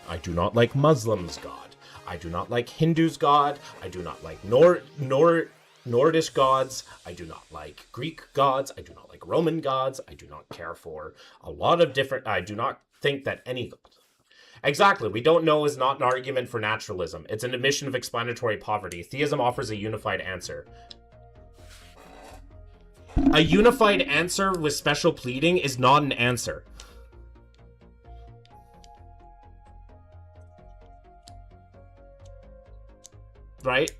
I do not like Muslims' God. I do not like Hindus' God. I do not like Nordish gods. I do not like Greek gods. I do not like Roman gods. I do not care for a lot of different... I do not think that any god... Exactly. We don't know is not an argument for naturalism. It's an admission of explanatory poverty. Theism offers a unified answer. A unified answer with special pleading is not an answer. Right?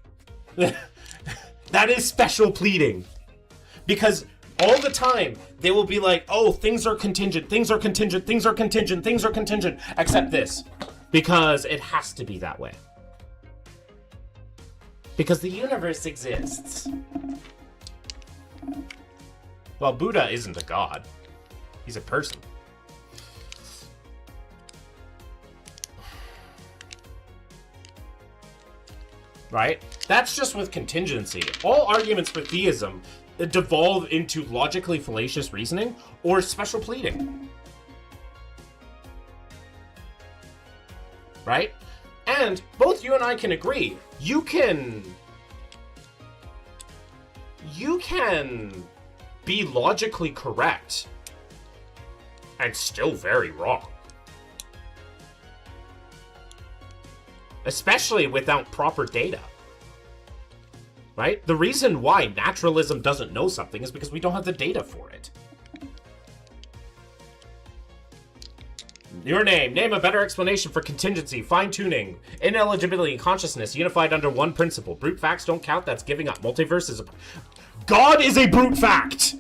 That is special pleading. Because all the time, they will be like, oh, things are contingent, things are contingent, things are contingent, things are contingent, except this. Because it has to be that way. Because the universe exists. Well, Buddha isn't a god. He's a person. Right? That's just with contingency. All arguments for theism devolve into logically fallacious reasoning or special pleading. Right? And both you and I can agree, you can be logically correct and still very wrong. Especially without proper data. Right? The reason why naturalism doesn't know something is because we don't have the data for it. Your name. Name a better explanation for contingency, fine-tuning, ineligibility, and consciousness unified under one principle. Brute facts don't count, that's giving up. Multiverse is a... God is a brute fact!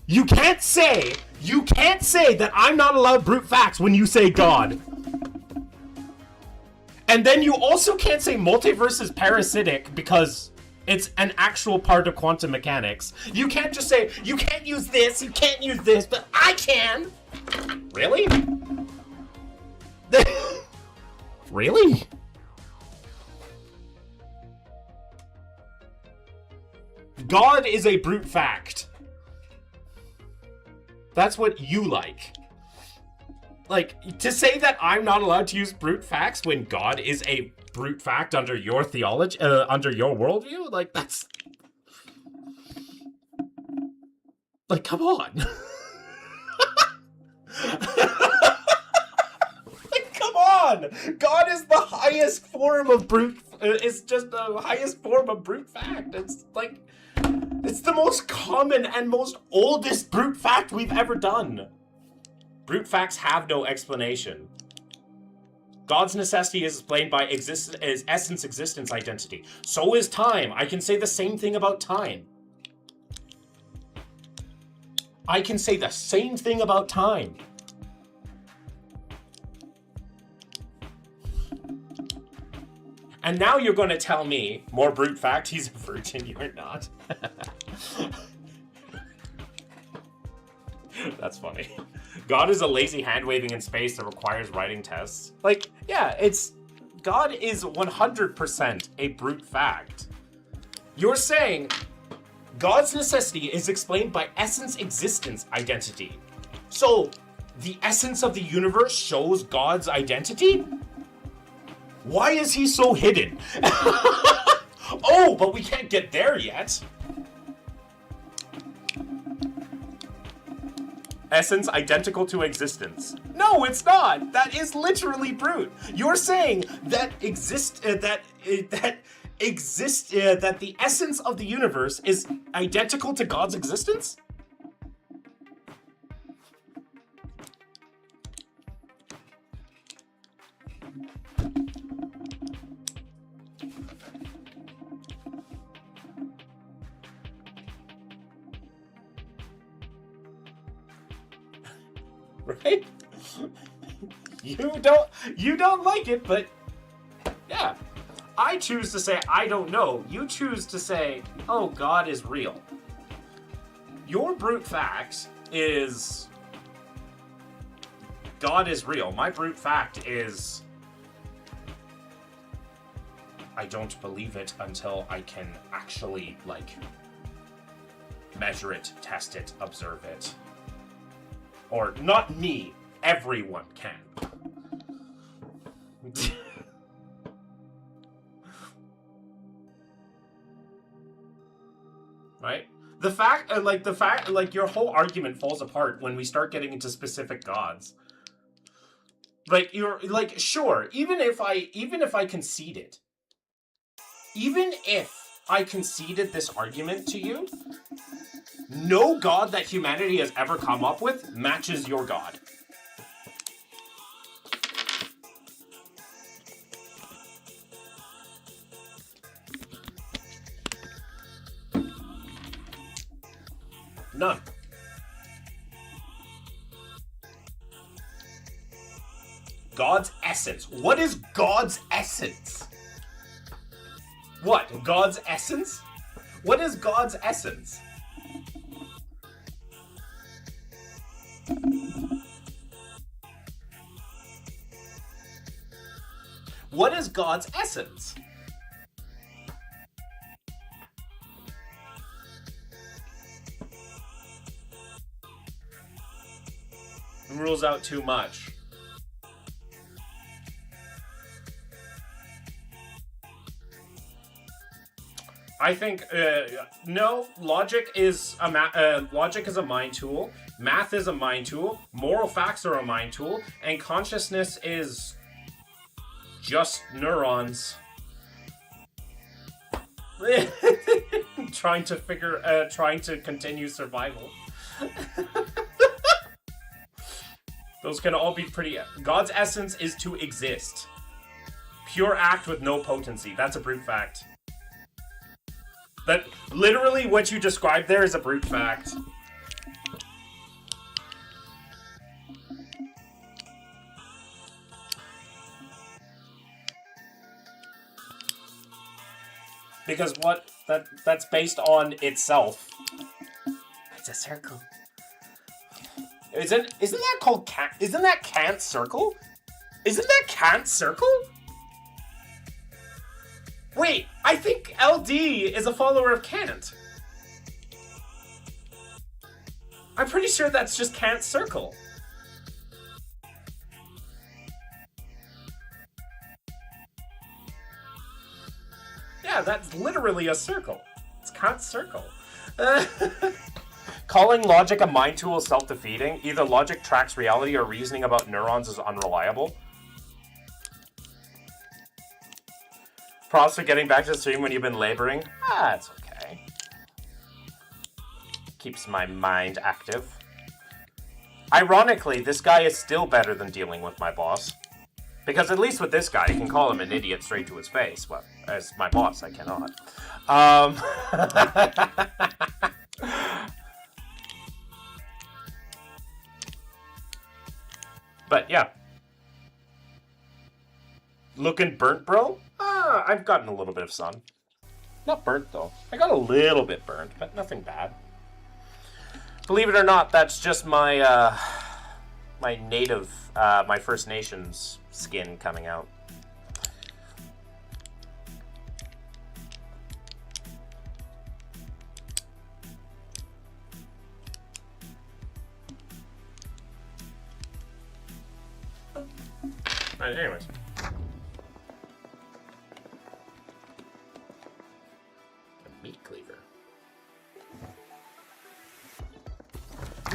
You can't say that I'm not allowed brute facts when you say God. And then you also can't say multiverse is parasitic because it's an actual part of quantum mechanics. You can't just say, you can't use this, you can't use this, but I can! Really? Really? God is a brute fact. That's what you like. Like, to say that I'm not allowed to use brute facts when God is a brute fact under your theology, under your worldview? Like, that's... Like, come on. Like, come on! God is the highest form of brute. It's just the highest form of brute fact. It's like, it's the most common and most oldest brute fact we've ever done. Brute facts have no explanation. God's necessity is explained by essence, existence, identity. So is time. I can say the same thing about time. I can say the same thing about time. And now you're going to tell me, more brute fact, he's a virgin, you're not. That's funny. God is a lazy hand-waving in space that requires writing tests. Like, yeah, God is 100% a brute fact. You're saying God's necessity is explained by essence, existence, identity. So, the essence of the universe shows God's identity? Why is he so hidden? Oh, but we can't get there yet. Essence identical to existence. No, it's not. That is literally brute. You're saying that that the essence of the universe is identical to God's existence? Right? You don't like it, but yeah. I choose to say I don't know. You choose to say, oh, God is real. Your brute fact is God is real. My brute fact is I don't believe it until I can actually, like, measure it, test it, observe it. Or not me, everyone can. Right? The fact, your whole argument falls apart when we start getting into specific gods. Like, you're, like, sure, even if I conceded, even if I conceded this argument to you, no god that humanity has ever come up with matches your god. None. God's essence. What is God's essence? What? God's essence? What is God's essence? What is God's essence? It rules out too much. I think no. Logic is a mind tool. Math is a mind tool. Moral facts are a mind tool, and consciousness is just neurons trying to continue survival. Those can all be pretty. God's essence is to exist. Pure act with no potency. That's a brute fact. That literally what you described there is a brute fact. Because that's based on itself. It's a circle. Isn't that called Kant? Isn't that Kant's circle? Isn't that Kant's circle? Wait, I think LD is a follower of Kant. I'm pretty sure that's just Kant's circle. Yeah, that's literally a circle. It's Kant's circle. Calling logic a mind tool is self-defeating. Either logic tracks reality or reasoning about neurons is unreliable. Props for getting back to the stream when you've been laboring. Ah, it's okay. Keeps my mind active. Ironically, this guy is still better than dealing with my boss. Because at least with this guy, you can call him an idiot straight to his face. Well, as my boss, I cannot. But yeah. Looking burnt, bro? Ah, I've gotten a little bit of sun. Not burnt, though. I got a little bit burnt, but nothing bad. Believe it or not, that's just my, my native, my First Nations skin coming out. Alright, anyways. A meat cleaver.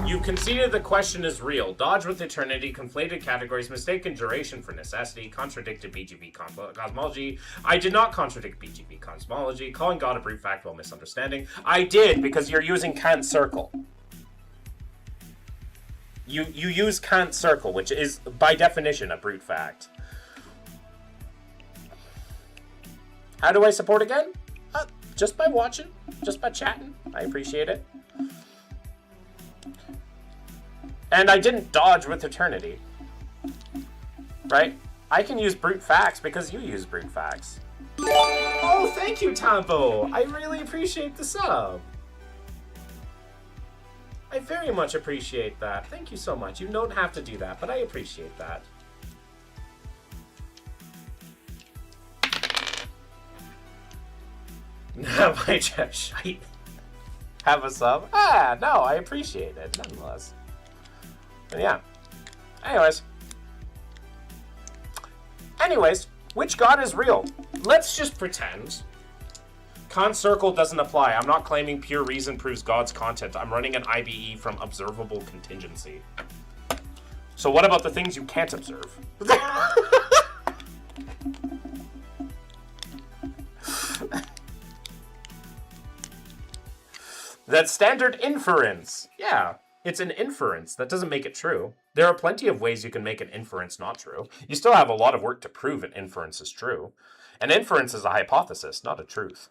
You conceded the question is real. Dodge with eternity, conflated categories, mistaken duration for necessity, contradicted BGB cosmology. I did not contradict BGB cosmology. Calling God a brute fact while misunderstanding. I did, because you're using Kant's circle. You use Kant's circle, which is, by definition, a brute fact. How do I support again? Just by watching. Just by chatting. I appreciate it. And I didn't dodge with eternity. Right? I can use brute facts because you use brute facts. Oh, thank you, Tampo! I really appreciate the sub. I very much appreciate that. Thank you so much. You don't have to do that, but I appreciate that. Have I just shite? Have a sub? Ah, no, I appreciate it, nonetheless. But yeah. Anyways, which God is real? Let's just pretend. Kant's circle doesn't apply. I'm not claiming pure reason proves God's content. I'm running an IBE from observable contingency. So what about the things you can't observe? That's standard inference. Yeah, it's an inference. That doesn't make it true. There are plenty of ways you can make an inference not true. You still have a lot of work to prove an inference is true. An inference is a hypothesis, not a truth.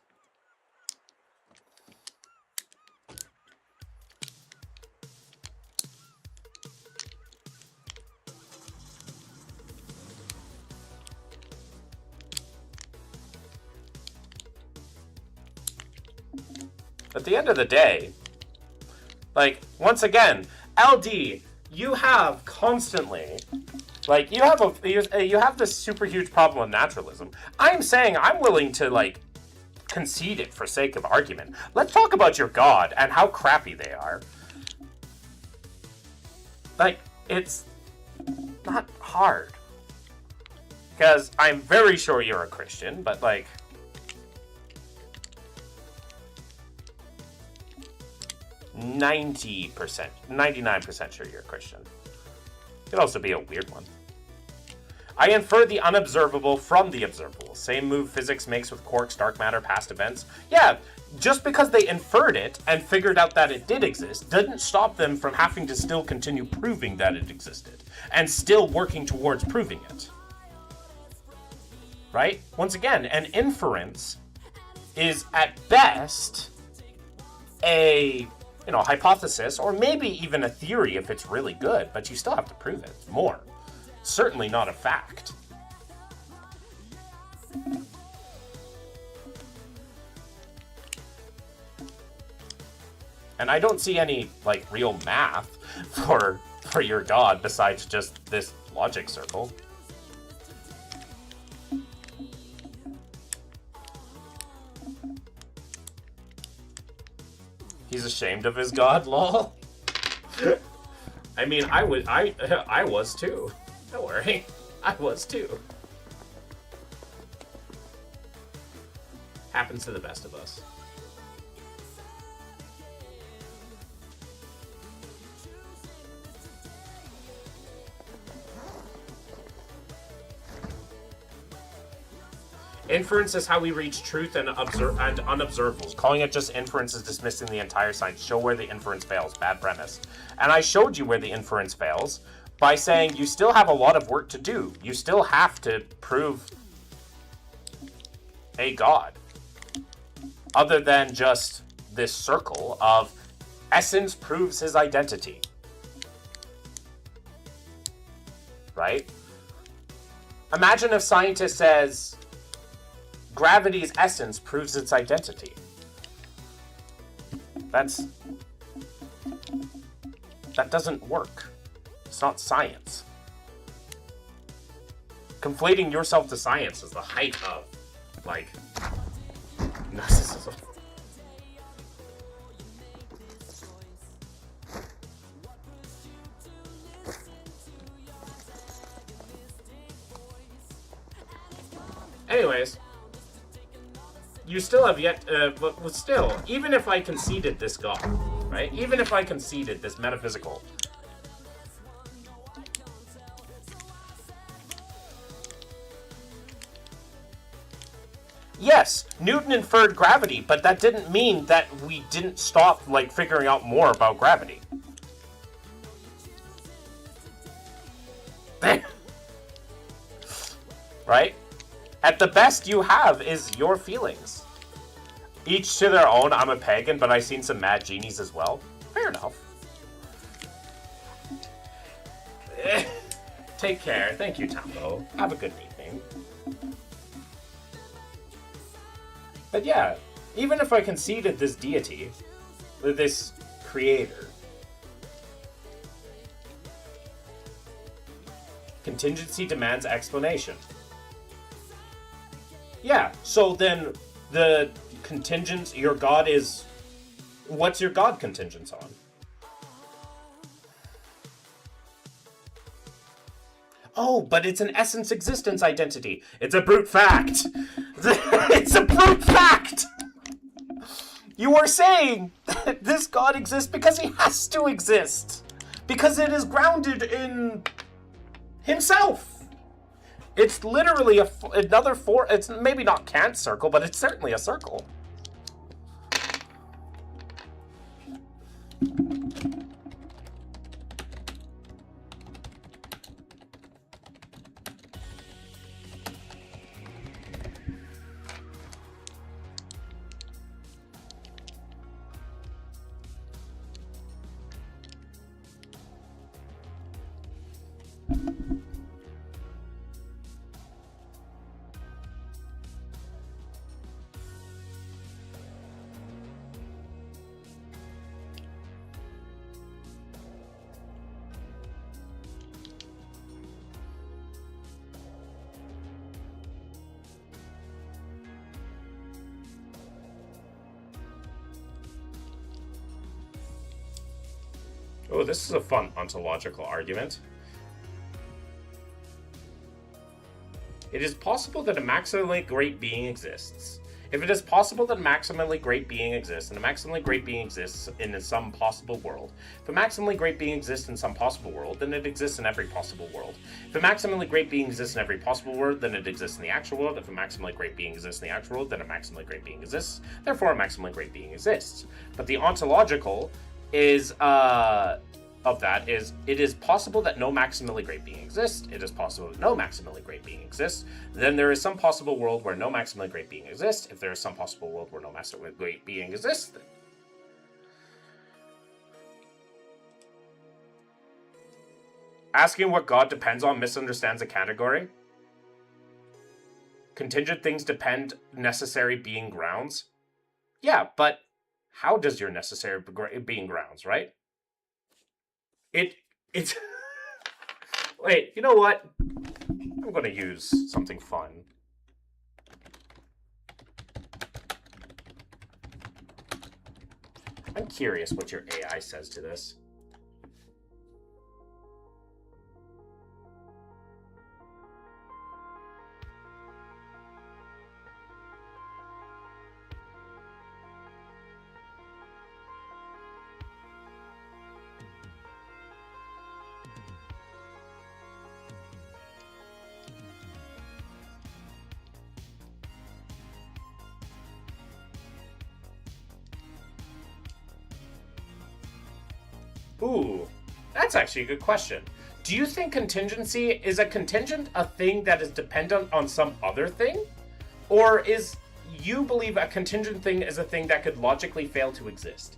At the end of the day, like, once again, LD, you have constantly, like, you have this super huge problem with naturalism. I'm saying I'm willing to, like, concede it for sake of argument. Let's talk about your God and how crappy they are. Like, it's not hard. Because I'm very sure you're a Christian, but, like, 90%, 99% sure you're a Christian. Could also be a weird one. I infer the unobservable from the observable. Same move physics makes with quarks, dark matter, past events. Yeah, just because they inferred it and figured out that it did exist didn't stop them from having to still continue proving that it existed and still working towards proving it. Right? Once again, an inference is at best a hypothesis, or maybe even a theory if it's really good, but you still have to prove it more. Certainly not a fact. And I don't see any, like, real math for your God besides just this logic circle. He's ashamed of his God, lol. I mean, I was too. Don't worry. I was too. Happens to the best of us. Inference is how we reach truth and unobservables. Calling it just inference is dismissing the entire science. Show where the inference fails. Bad premise. And I showed you where the inference fails by saying you still have a lot of work to do. You still have to prove a god. Other than just this circle of essence proves his identity. Right? Imagine if scientist says gravity's essence proves its identity. That doesn't work. It's not science. Conflating yourself to science is the height of, like, narcissism. Anyways, you still have yet, but still, even if I conceded this God, right? Even if I conceded this metaphysical, yes, Newton inferred gravity, but that didn't mean that we didn't stop, like, figuring out more about gravity. Right? At the best you have is your feelings. Each to their own. I'm a pagan, but I've seen some mad genies as well. Fair enough. Take care. Thank you, Tambo. Have a good evening. But yeah, even if I conceded this deity, this creator, contingency demands explanation. Yeah, so then the contingent, your god is, what's your god contingent on? Oh, but it's an essence existence identity. It's a brute fact. It's a brute fact. You are saying that this god exists because he has to exist. Because it is grounded in himself. It's literally another it's maybe not Kant's circle, but it's certainly a circle. Oh, this is a fun ontological argument. It is possible that a maximally great being exists. If it is possible that a maximally great being exists, and a maximally great being exists in some possible world, if a maximally great being exists in some possible world, then it exists in every possible world. If a maximally great being exists in every possible world, then it exists in the actual world. If a maximally great being exists in the actual world, then a maximally great being exists. Therefore, a maximally great being exists. But the ontological is, of that is, it is possible that no maximally great being exists. It is possible that no maximally great being exists. Then there is some possible world where no maximally great being exists. If there is some possible world where no maximally great being exists, then asking what God depends on misunderstands a category. Contingent things depend necessary being grounds. Yeah, but how does your necessary being grounds, right? It's wait, you know what? I'm gonna use something fun. I'm curious what your AI says to this. Ooh, that's actually a good question. Do you think contingency is a contingent a thing that is dependent on some other thing? Or is you believe a contingent thing is a thing that could logically fail to exist?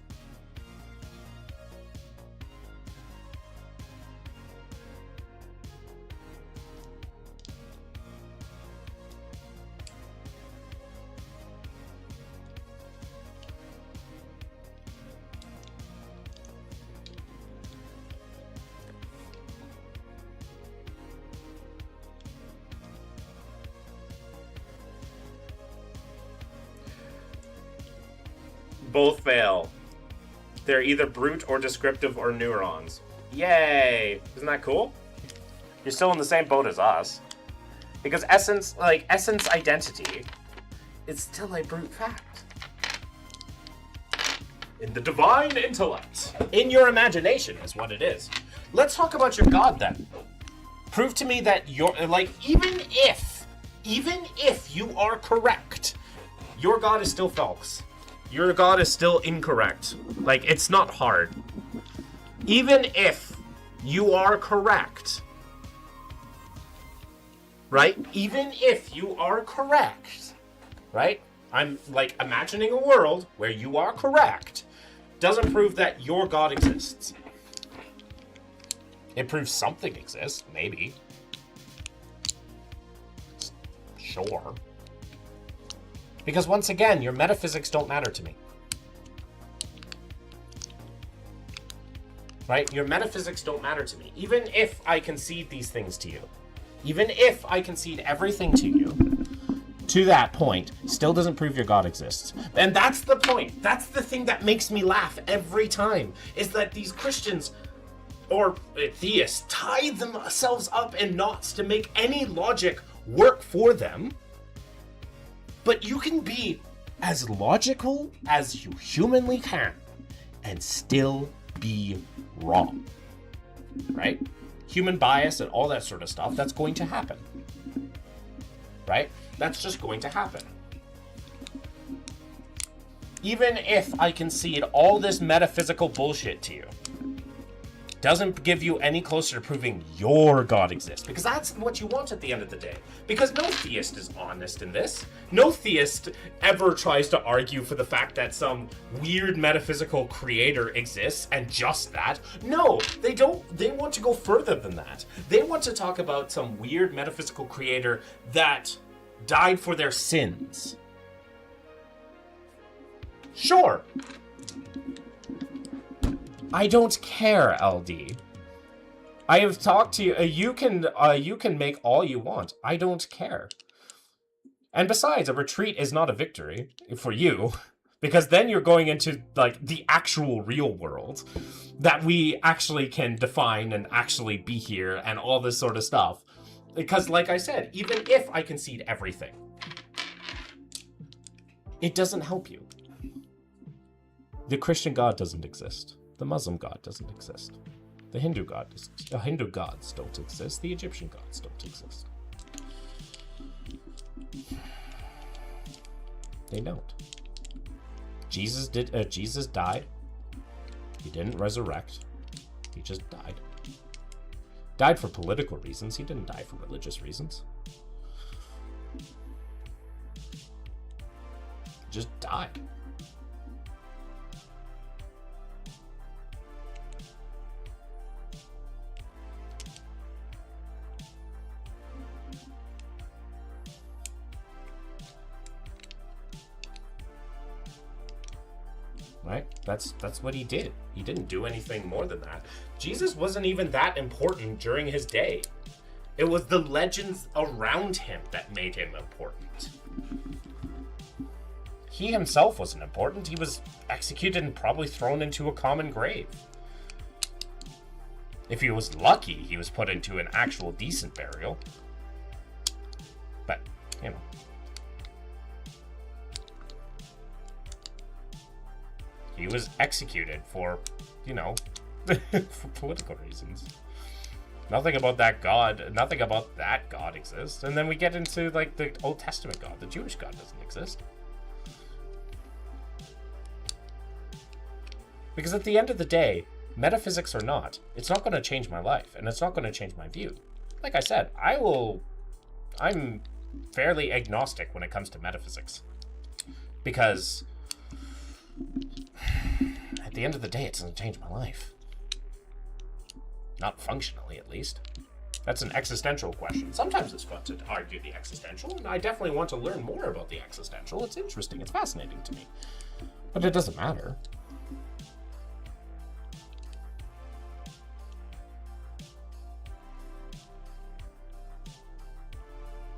Both fail. They're either brute or descriptive or neurons. Yay! Isn't that cool? You're still in the same boat as us. Because essence identity is still a brute fact. In the divine intellect. In your imagination is what it is. Let's talk about your God then. Prove to me that you're, like, even if you are correct, your God is still false. Your God is still incorrect. Like, it's not hard. Even if you are correct, right? Even if you are correct, right? I'm, like, imagining a world where you are correct. Doesn't prove that your God exists. It proves something exists, maybe. Sure. Because once again, your metaphysics don't matter to me. Right? Your metaphysics don't matter to me. Even if I concede these things to you. Even if I concede everything to you, to that point, still doesn't prove your God exists. And that's the point. That's the thing that makes me laugh every time, is that these Christians or theists tie themselves up in knots to make any logic work for them. But you can be as logical as you humanly can and still be wrong, right? Human bias and all that sort of stuff, that's going to happen, right? That's just going to happen. Even if I concede all this metaphysical bullshit to you, doesn't give you any closer to proving your God exists. Because that's what you want at the end of the day. Because no theist is honest in this. No theist ever tries to argue for the fact that some weird metaphysical creator exists and just that. No, they don't. They want to go further than that. They want to talk about some weird metaphysical creator that died for their sins. Sure. I don't care, LD. I have talked to you. You can make all you want. I don't care. And besides, a retreat is not a victory for you, because then you're going into like the actual real world that we actually can define and actually be here and all this sort of stuff. Because, like I said, even if I concede everything, it doesn't help you. The Christian God doesn't exist. The Muslim God doesn't exist. The Hindu gods don't exist. The Egyptian gods don't exist. They don't. Jesus died. He didn't resurrect. He just died. Died for political reasons. He didn't die for religious reasons. Just died. Right? That's what he did. He didn't do anything more than that. Jesus wasn't even that important during his day. It was the legends around him that made him important. He himself wasn't important. He was executed and probably thrown into a common grave. If he was lucky, he was put into an actual decent burial. But, you know. He was executed for, you know, for political reasons. Nothing about that God exists. And then we get into, like, the Old Testament God. The Jewish God doesn't exist. Because at the end of the day, metaphysics or not, it's not going to change my life, and it's not going to change my view. Like I said, I'm fairly agnostic when it comes to metaphysics, because at the end of the day, it doesn't change my life. Not functionally, at least. That's an existential question. Sometimes it's fun to argue the existential, and I definitely want to learn more about the existential. It's interesting. It's fascinating to me. But it doesn't matter.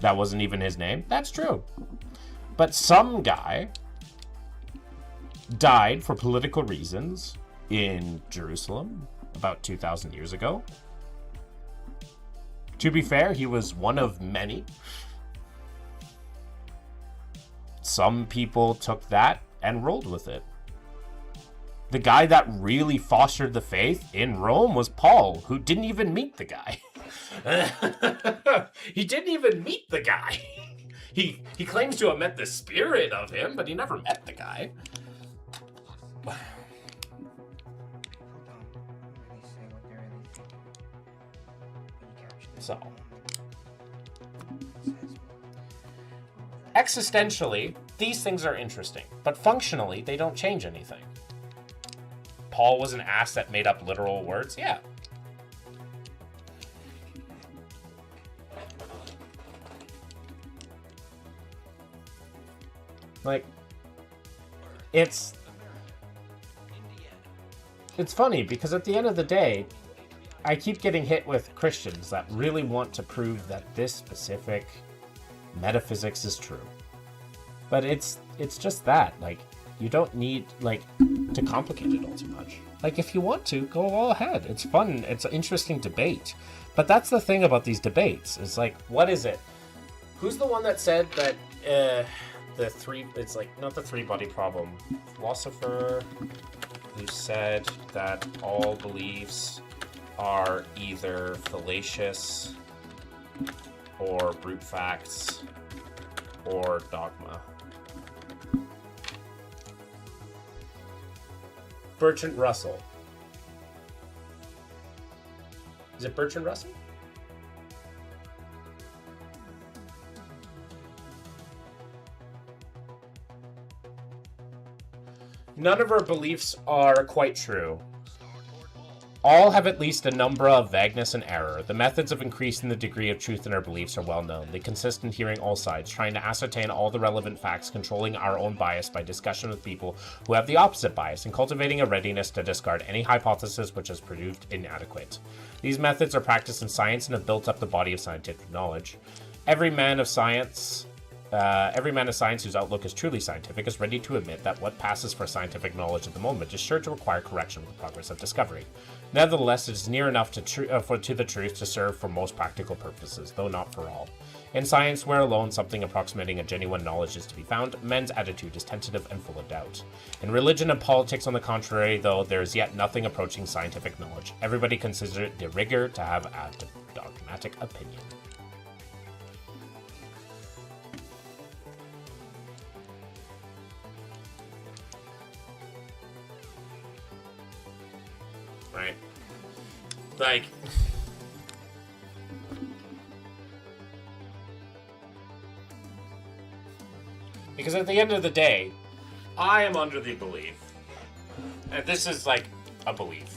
That wasn't even his name. That's true. But some guy died for political reasons in Jerusalem about 2,000 years ago. To be fair, he was one of many. Some people took that and rolled with it. The guy that really fostered the faith in Rome was Paul, who didn't even meet the guy. He didn't even meet the guy. He claims to have met the spirit of him, but he never met the guy. So, existentially, these things are interesting, but functionally, they don't change anything. Paul was an ass that made up literal words? Yeah. Like, it's funny, because at the end of the day, I keep getting hit with Christians that really want to prove that this specific metaphysics is true. But it's just that. Like, you don't need, like, to complicate it all too much. Like, if you want to, go all ahead. It's fun. It's an interesting debate. But that's the thing about these debates. Is like, what is it? Who's the one that said that it's like, not the three-body problem. Philosopher who said that all beliefs are either fallacious or brute facts or dogma. Bertrand Russell. Is it Bertrand Russell? None of our beliefs are quite true. All have at least a number of vagueness and error. The methods of increasing the degree of truth in our beliefs are well known. They consist in hearing all sides, trying to ascertain all the relevant facts, controlling our own bias by discussion with people who have the opposite bias, and cultivating a readiness to discard any hypothesis which has proved inadequate. These methods are practiced in science and have built up the body of scientific knowledge. Every man of science whose outlook is truly scientific is ready to admit that what passes for scientific knowledge at the moment is sure to require correction with the progress of discovery. Nevertheless, it is near enough to the truth to serve for most practical purposes, though not for all. In science, where alone something approximating a genuine knowledge is to be found, men's attitude is tentative and full of doubt. In religion and politics, on the contrary, though, there is yet nothing approaching scientific knowledge. Everybody considers it de rigueur to have a dogmatic opinion. Right? Like, because at the end of the day, I am under the belief, and this is like a belief.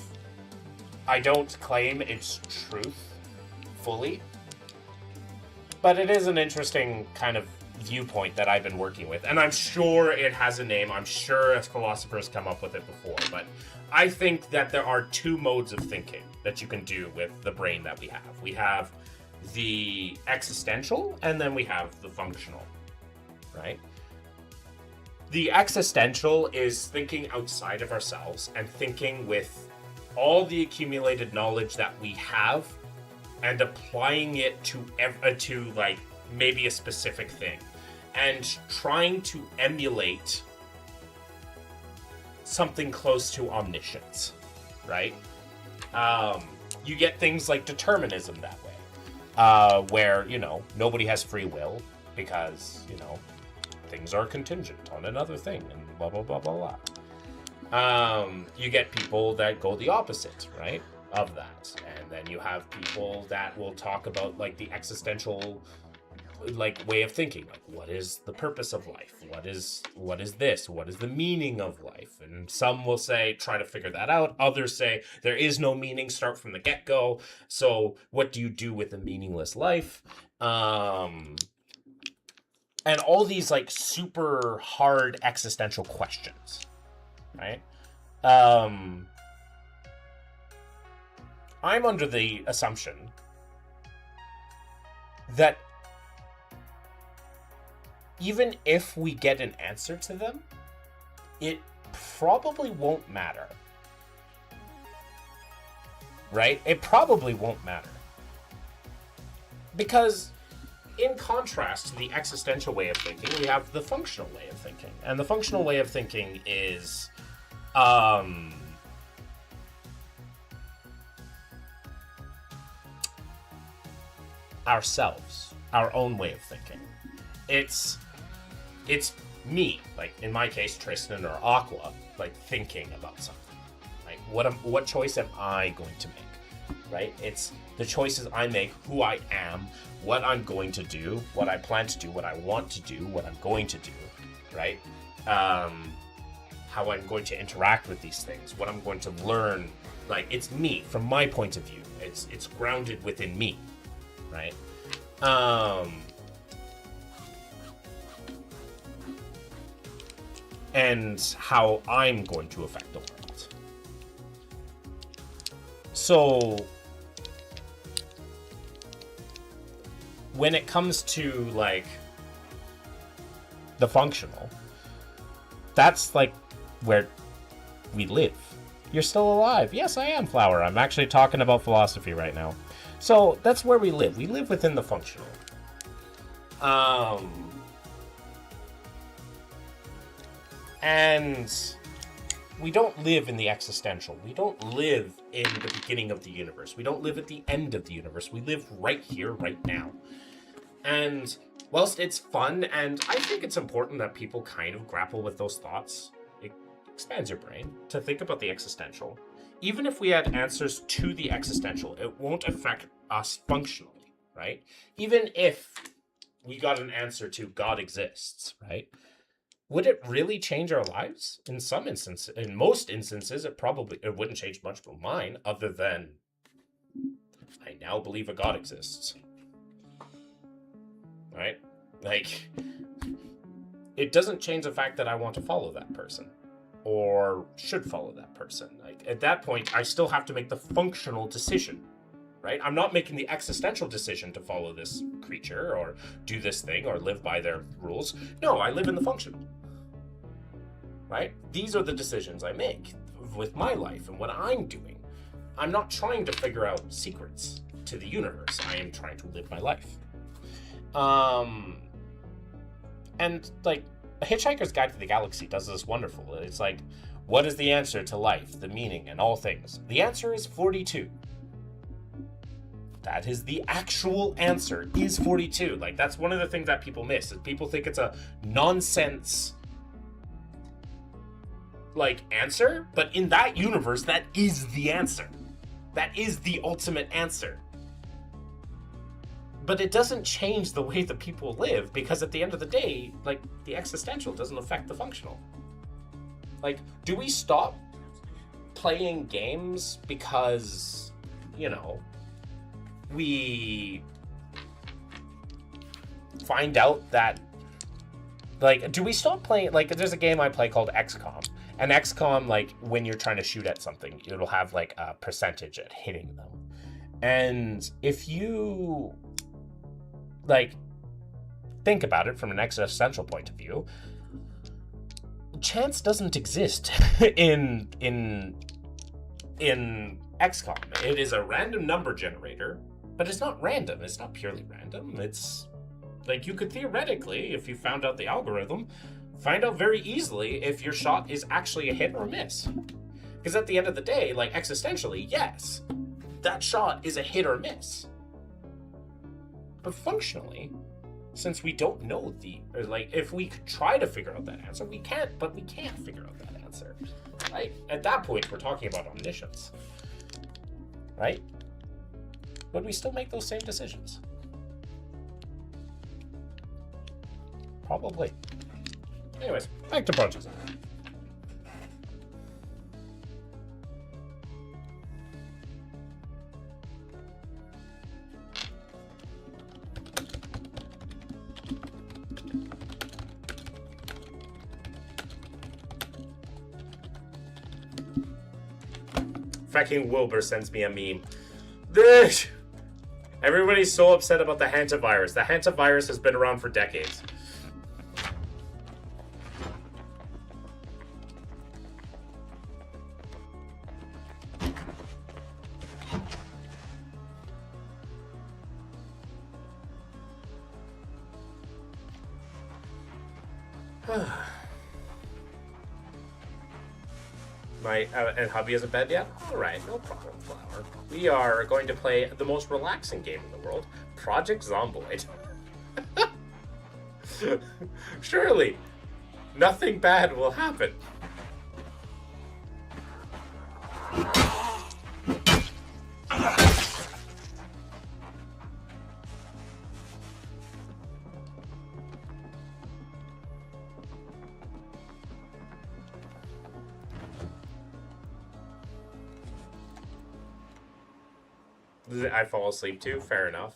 I don't claim it's truth fully, but it is an interesting kind of viewpoint that I've been working with, and I'm sure it has a name. I'm sure a philosopher's come up with it before, but I think that there are two modes of thinking that you can do with the brain that we have. We have the existential, and then we have the functional, right? The existential is thinking outside of ourselves and thinking with all the accumulated knowledge that we have and applying it to like maybe a specific thing and trying to emulate something close to omniscience, right? You get things like determinism that way, where, you know, nobody has free will because, you know, things are contingent on another thing and blah, blah, blah, blah, blah. You get people that go the opposite, right, of that. And then you have people that will talk about like the existential like way of thinking, like what is the purpose of life, what is this, what is the meaning of life. And some will say try to figure that out, others say there is no meaning, start from the get-go. So what do you do with a meaningless life? And all these like super hard existential questions, right? I'm under the assumption that even if we get an answer to them, it probably won't matter. Right? It probably won't matter. Because in contrast to the existential way of thinking, we have the functional way of thinking. And the functional way of thinking is ourselves, our own way of thinking. It's me, like in my case, Tristan or Aqua, like thinking about something. Like what choice am I going to make? Right? It's the choices I make, who I am, what I'm going to do, what I plan to do, what I want to do, what I'm going to do, right? How I'm going to interact with these things, what I'm going to learn. Like it's me from my point of view. It's grounded within me, right? And how I'm going to affect the world. So when it comes to like the functional, that's like where we live. You're still alive. Yes, I am, Flower. I'm actually talking about philosophy right now. So that's where we live. We live within the functional. And we don't live in the existential. We don't live in the beginning of the universe. We don't live at the end of the universe. We live right here, right now. And whilst it's fun, and I think it's important that people kind of grapple with those thoughts, it expands your brain to think about the existential. Even if we had answers to the existential, it won't affect us functionally, right? Even if we got an answer to God exists, right? Would it really change our lives? In some instances, in most instances, it wouldn't change much of mine, other than I now believe a God exists. Right? Like, it doesn't change the fact that I want to follow that person, or should follow that person. Like, at that point, I still have to make the functional decision. Right? I'm not making the existential decision to follow this creature, or do this thing, or live by their rules. No, I live in the functional. Right? These are the decisions I make with my life and what I'm doing. I'm not trying to figure out secrets to the universe. I am trying to live my life. And like A Hitchhiker's Guide to the Galaxy does this wonderful. It's like, what is the answer to life, the meaning, and all things? The answer is 42. That is the actual answer, is 42. Like, that's one of the things that people miss, is people think it's a nonsense like answer, but in that universe, that is the answer. That is the ultimate answer. But it doesn't change the way that people live, because at the end of the day, like, the existential doesn't affect the functional. Like, do we stop playing games because, you know, we find out that, like, do we stop playing, like, there's a game I play called XCOM, and XCOM, like, when you're trying to shoot at something, it'll have, like, a percentage at hitting them. And if you, like, think about it from an existential point of view, chance doesn't exist in XCOM. It is a random number generator, but it's not random. It's not purely random. It's, like, you could theoretically, if you found out the algorithm, find out very easily if your shot is actually a hit or a miss. Because at the end of the day, like, existentially, yes, that shot is a hit or a miss. But functionally, since we don't know if we could try to figure out that answer, we can't figure out that answer. Right? At that point, we're talking about omniscience. Right? Would we still make those same decisions? Probably. Anyways, back to brunches. Fucking Wilbur sends me a meme. Everybody's so upset about the hantavirus. The hantavirus has been around for decades. And hubby isn't bed yet? Alright, no problem, Flower. We are going to play the most relaxing game in the world, Project Zomboid. Surely, nothing bad will happen. I fall asleep too, fair enough.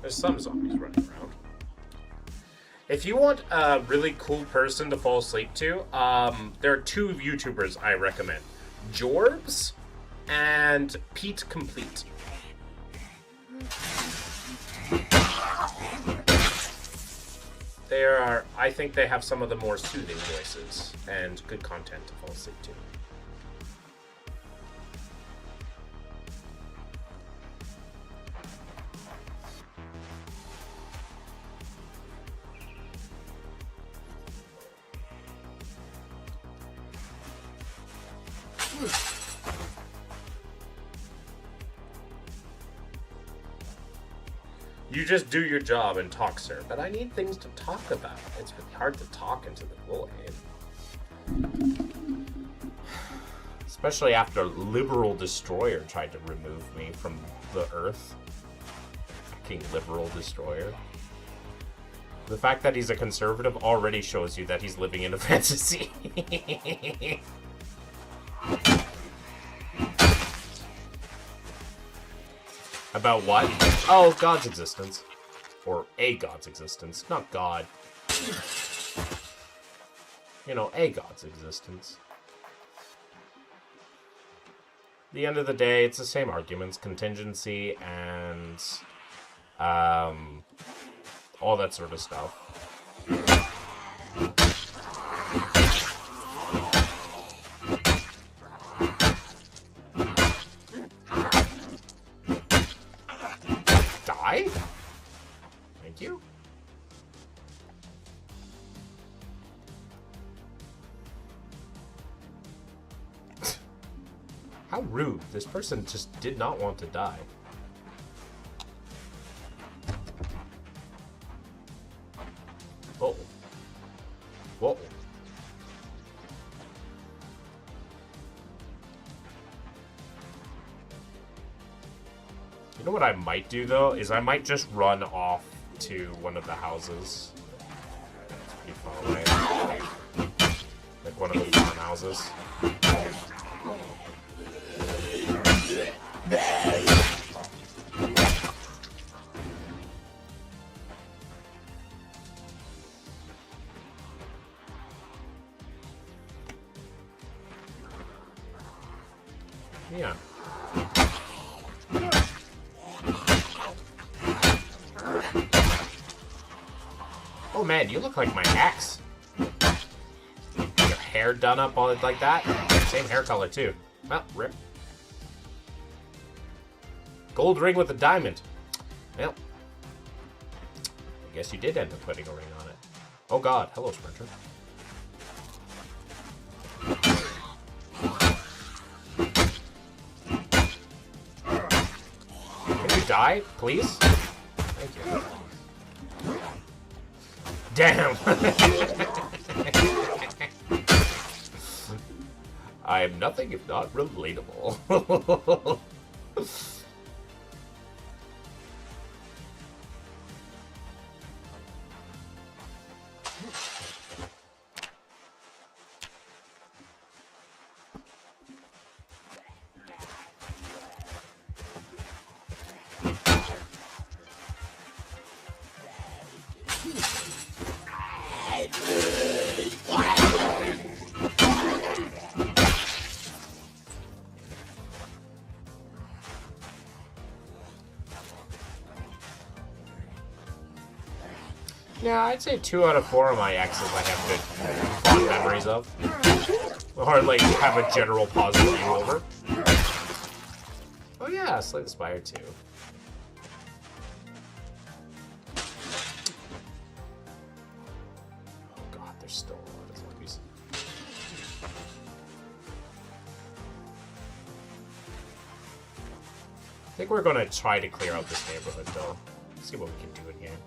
There's some zombies running around. If you want a really cool person to fall asleep to, there are two YouTubers I recommend. Jorbs and Pete Complete. I think they have some of the more soothing voices and good content to fall asleep to. You just do your job and talk, sir. But I need things to talk about. It's really hard to talk into the void. Especially after Liberal Destroyer tried to remove me from the Earth. Fucking Liberal Destroyer. The fact that he's a conservative already shows you that he's living in a fantasy. About what? Oh, God's existence. Or a God's existence. Not God. You know, a God's existence. At the end of the day, it's the same arguments. Contingency and... all that sort of stuff. Die? Thank you. How rude. This person just did not want to die. Uh-oh. Whoa. You know what I might do, though? Is I might just run off to one of the houses. It's pretty far away. Like one of the farmhouses. Yeah. Oh man, you look like my ex. Your hair done up all like that. Same hair color too. Well, rip. Gold ring with a diamond. Well, I guess you did end up putting a ring on it. Oh god, hello Sprinter. Can you die, please? Thank you. Damn! I am nothing if not relatable. Yeah, I'd say 2 out of 4 of my exes I have good fond memories of. Or, like, have a general positive view over. Oh yeah, Slay the Spire too. Oh god, there's still a lot of zombies. I think we're gonna try to clear out this neighborhood though. See what we can do in here.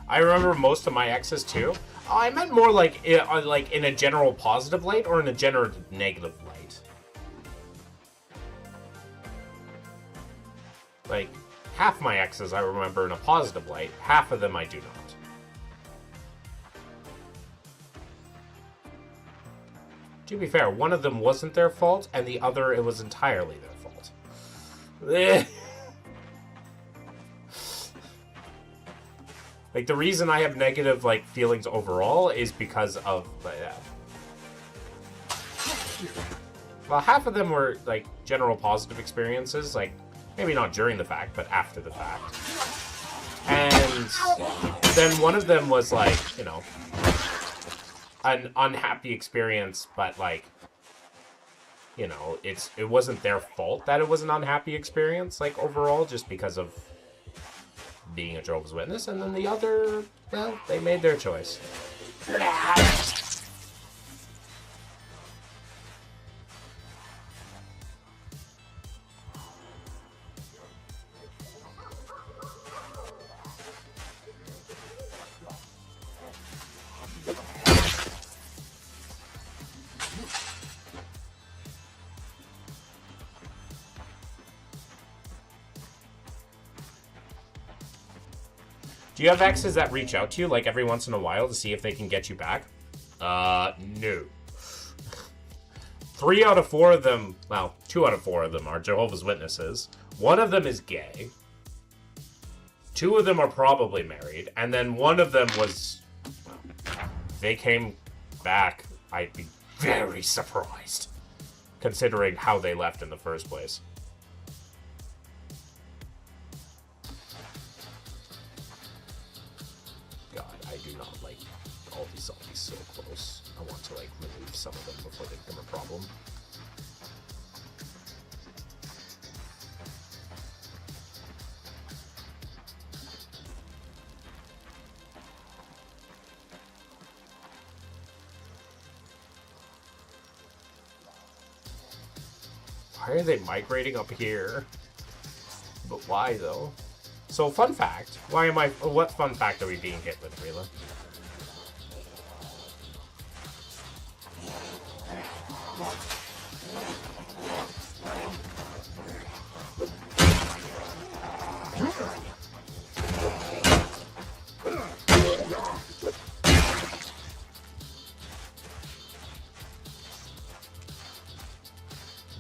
I remember most of my exes too. Oh, I meant more like in a general positive light or in a general negative light. Like, half my exes I remember in a positive light, half of them I do not. To be fair, one of them wasn't their fault, and the other, it was entirely their fault. Like, the reason I have negative, like, feelings overall is because of, well, half of them were, like, general positive experiences, like, maybe not during the fact, but after the fact. And then one of them was, like, you know, an unhappy experience, but, like, you know, it wasn't their fault that it was an unhappy experience, like, overall, just because of being a Jehovah's Witness, and then the other, well, they made their choice. Do you have exes that reach out to you, like, every once in a while to see if they can get you back? No. 3 out of 4 of them, well, 2 out of 4 of them are Jehovah's Witnesses. 1 of them is gay. 2 of them are probably married. And then 1 of them was, if they came back, I'd be very surprised, considering how they left in the first place. All these zombies so close. I want to, like, remove some of them before they become a problem. Why are they migrating up here? But why, though? So, fun fact. Why am I... What fun fact are we being hit with, Rila?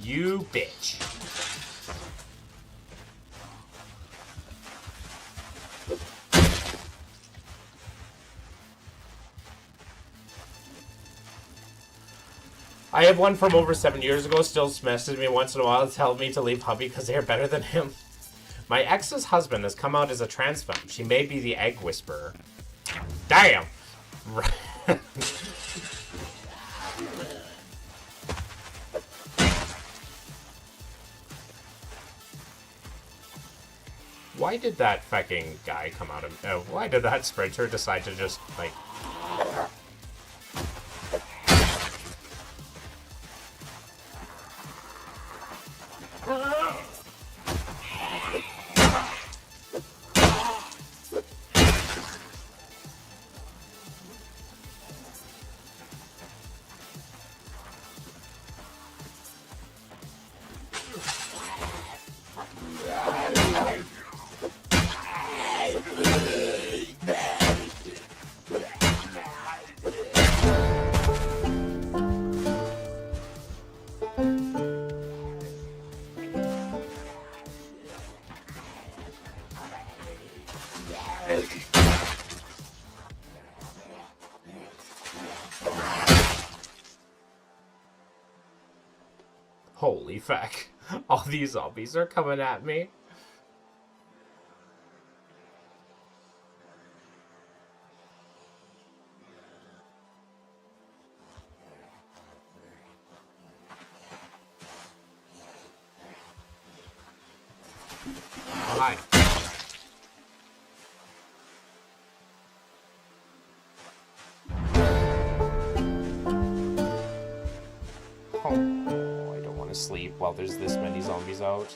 You bitch. I have one from over 7 years ago, still messages me once in a while to tell me to leave hubby because they are better than him. My ex's husband has come out as a trans femme. She may be the egg whisperer. Damn! Why did that fucking guy come out of... why did that sprinter decide to just, like... Holy fuck. All these zombies are coming at me. Oh, hi. Oh, I don't want to sleep while there's this many zombies out.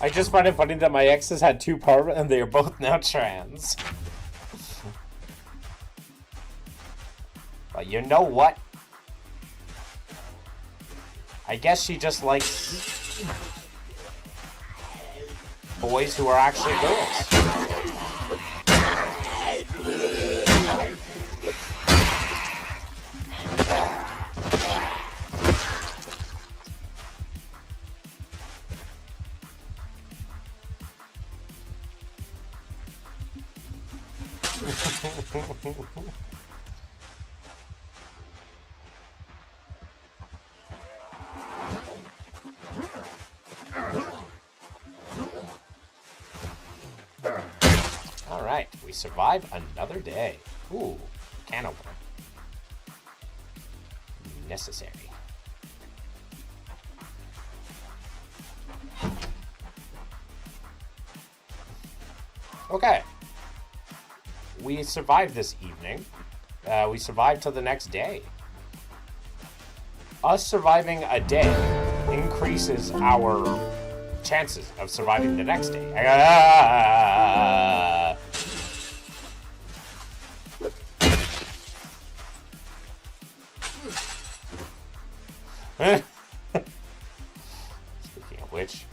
I just find it funny that my exes had two partners and they are both now trans. But you know what? I guess she just likes boys who are actually girls. survive another day. Ooh, can opener. Necessary. Okay. We survived this evening. We survived till the next day. Us surviving a day increases our chances of surviving the next day. Speaking of which.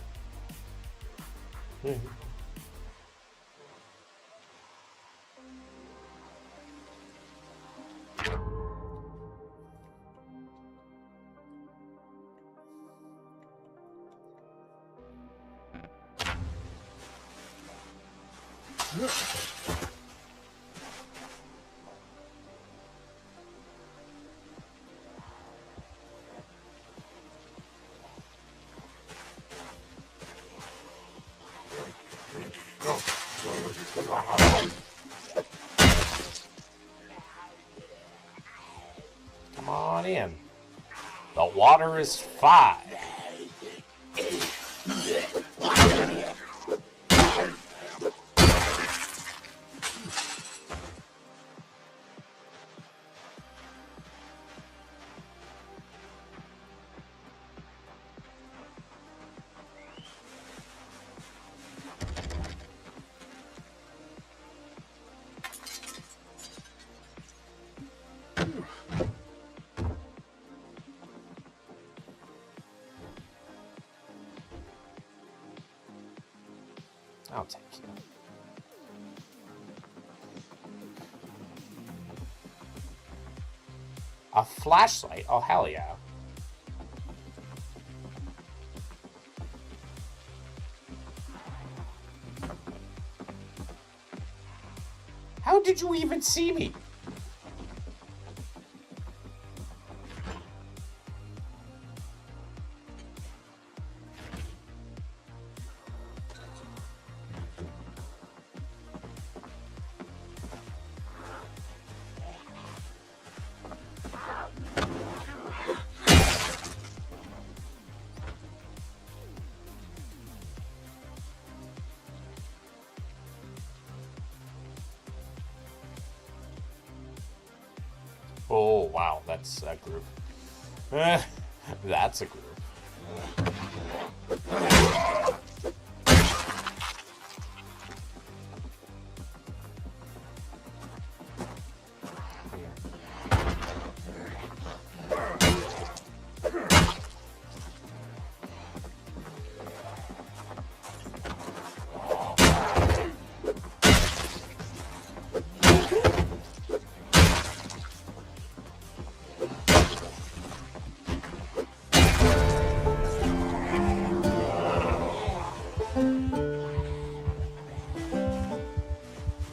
Come on in. The water is 5. I'll take you. A flashlight? Oh, hell yeah. How did you even see me? Oh, wow, that's a group. That's a group.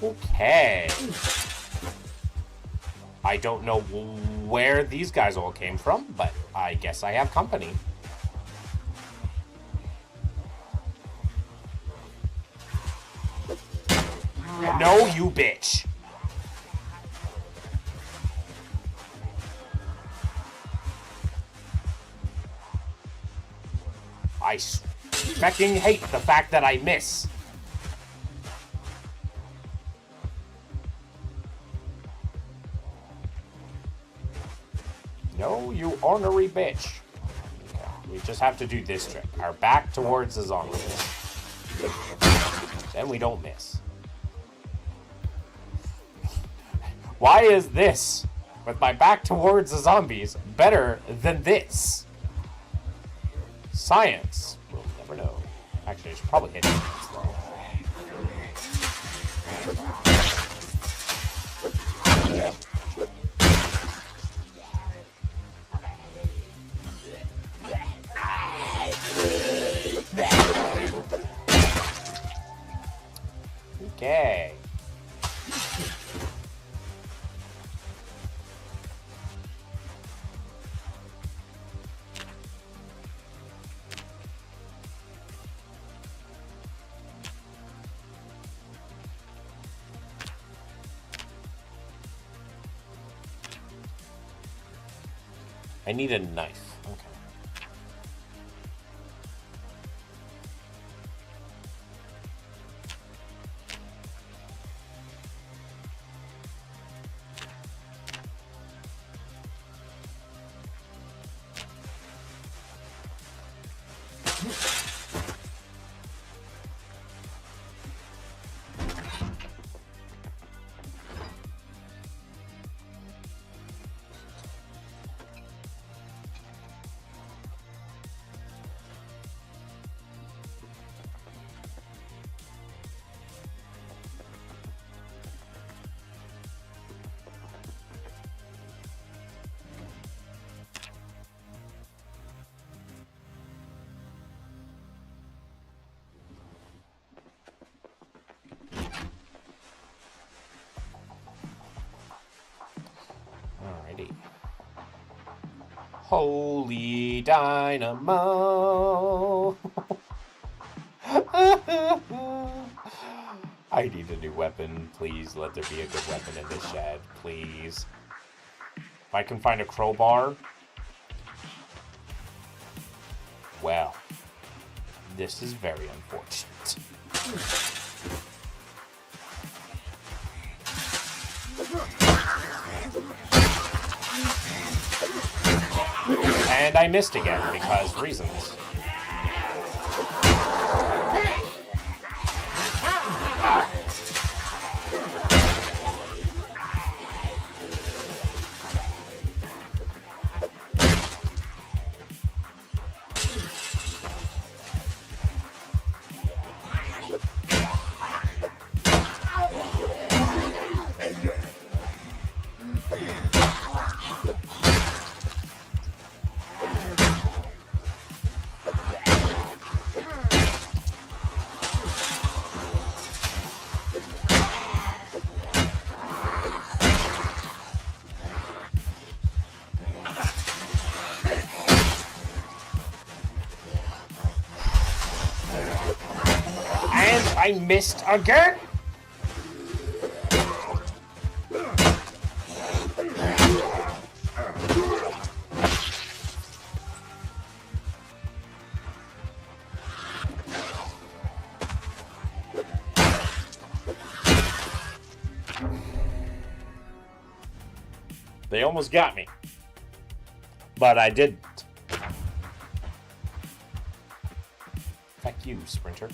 Okay. I don't know where these guys all came from, but I guess I have company. No, you bitch. I fucking hate the fact that I miss. No, you ornery bitch. Okay, we just have to do this trick. Our back towards the zombies. Then we don't miss. Why is this, with my back towards the zombies, better than this? Science. We'll never know. Actually, I should probably hit it. Okay. I need a knife. Okay. Alrighty. Holy dynamo. I need a new weapon. Please let there be a good weapon in this shed. Please. If I can find a crowbar. Well. This is very unfortunate. And I missed again because reasons. I missed again? They almost got me. But I didn't. Fuck you, Sprinter.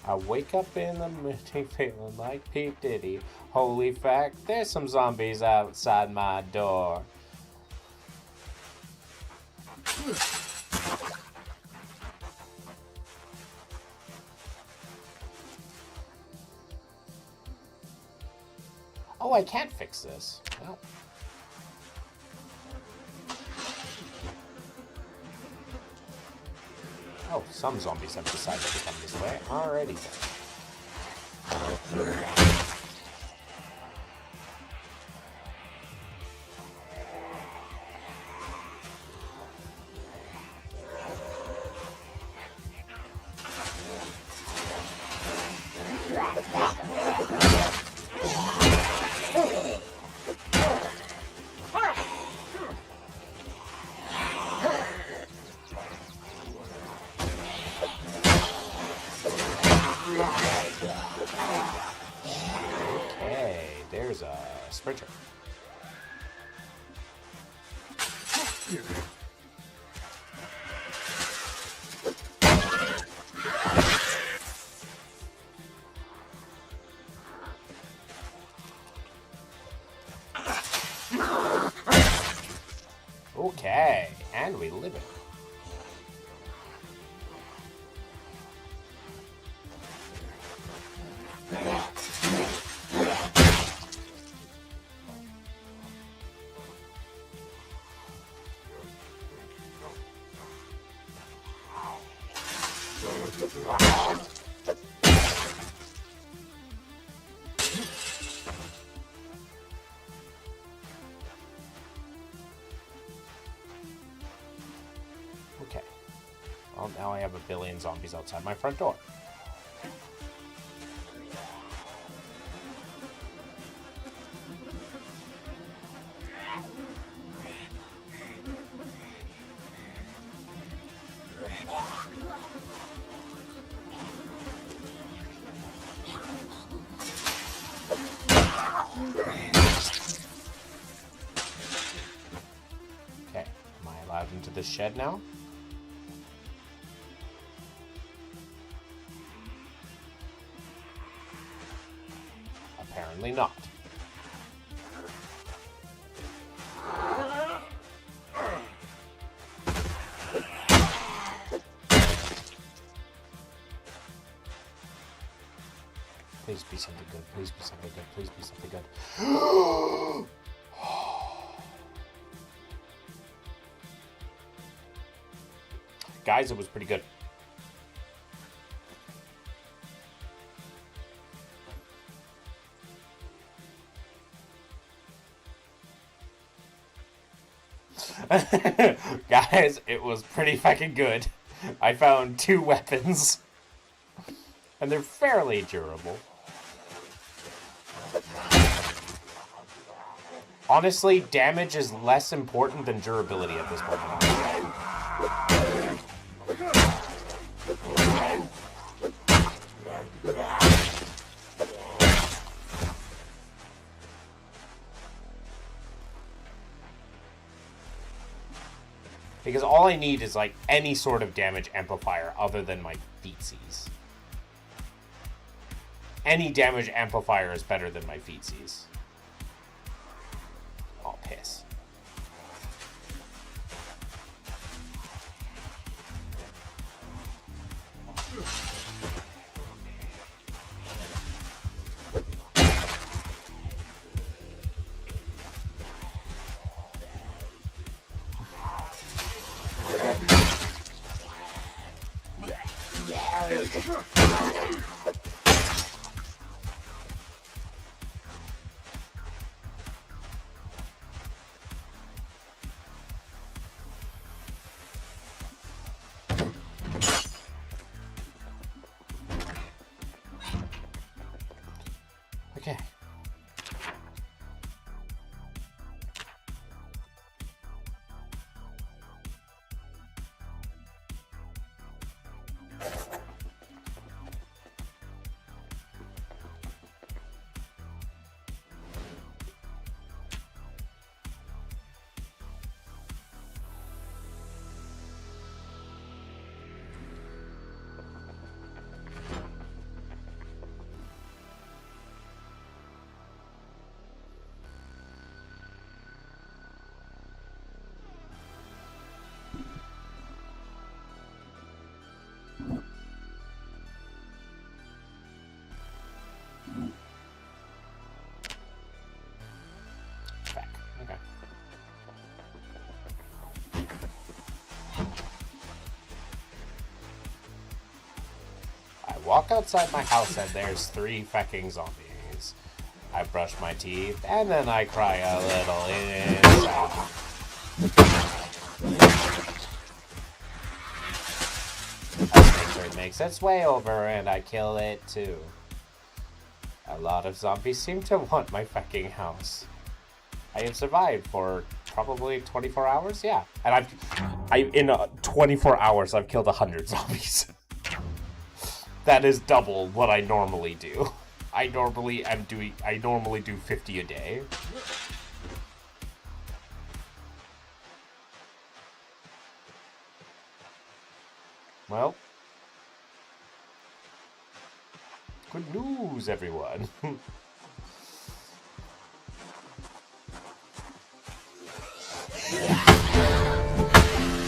I wake up in the morning feeling like P. Diddy. Holy fact, there's some zombies outside my door. Oh, I can't fix this. Well. Oh, some zombies have decided to come this way. Alrighty then. Okay, there's a sprinter. Okay. Well, now I have a billion zombies outside my front door. Okay, am I allowed into this shed now? Apparently not. Please be something good. Please be something good. Please be something good. Guys, it was pretty good. Guys, it was pretty fucking good. I found 2 weapons. And they're fairly durable. Honestly, damage is less important than durability at this point. Because all I need is, like, any sort of damage amplifier other than my feetsies. Any damage amplifier is better than my feetsies. Oh, piss. Okay. Back. Okay. I walk outside my house and there's 3 fucking zombies. I brush my teeth and then I cry a little inside. I make sure it makes its way over and I kill it too. A lot of zombies seem to want my fucking house. I have survived for probably 24 hours, yeah. And in 24 hours, I've killed 100 zombies. That is double what I normally do. I normally do 50 a day. Well, good news, everyone.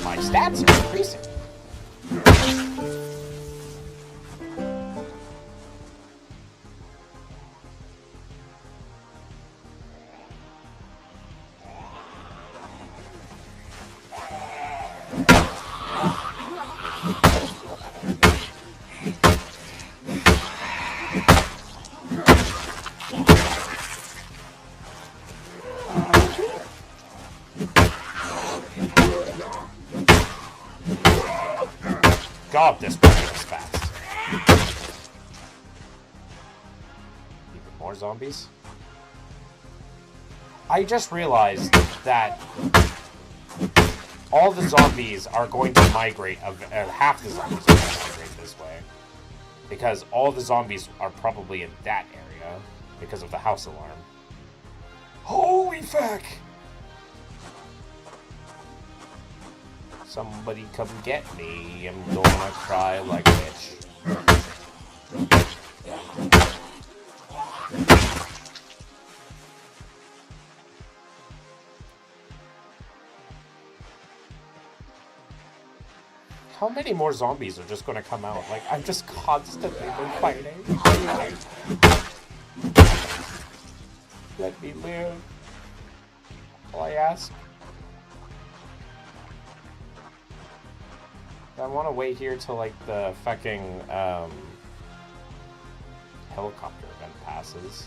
My stats are increasing. God, this person is fast. Even more zombies? I just realized that all the zombies are going to migrate, half the zombies are going to migrate this way. Because all the zombies are probably in that area because of the house alarm. Holy fuck! Somebody come get me. I'm gonna cry like a bitch. How many more zombies are just gonna come out? Like, I'm just constantly fighting. Let me live. All I ask. I want to wait here till, like, the fucking, helicopter event passes.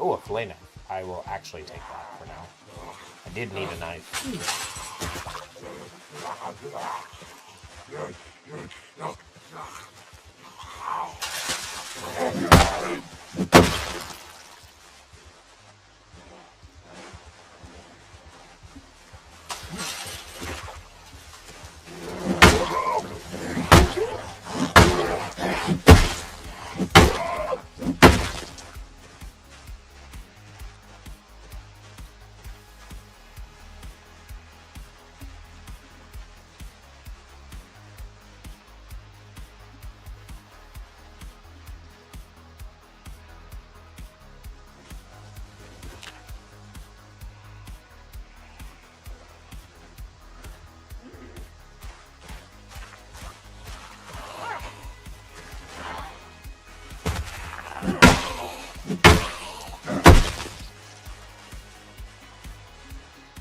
Oh, a fillet knife. I will actually take that for now. I did need a knife.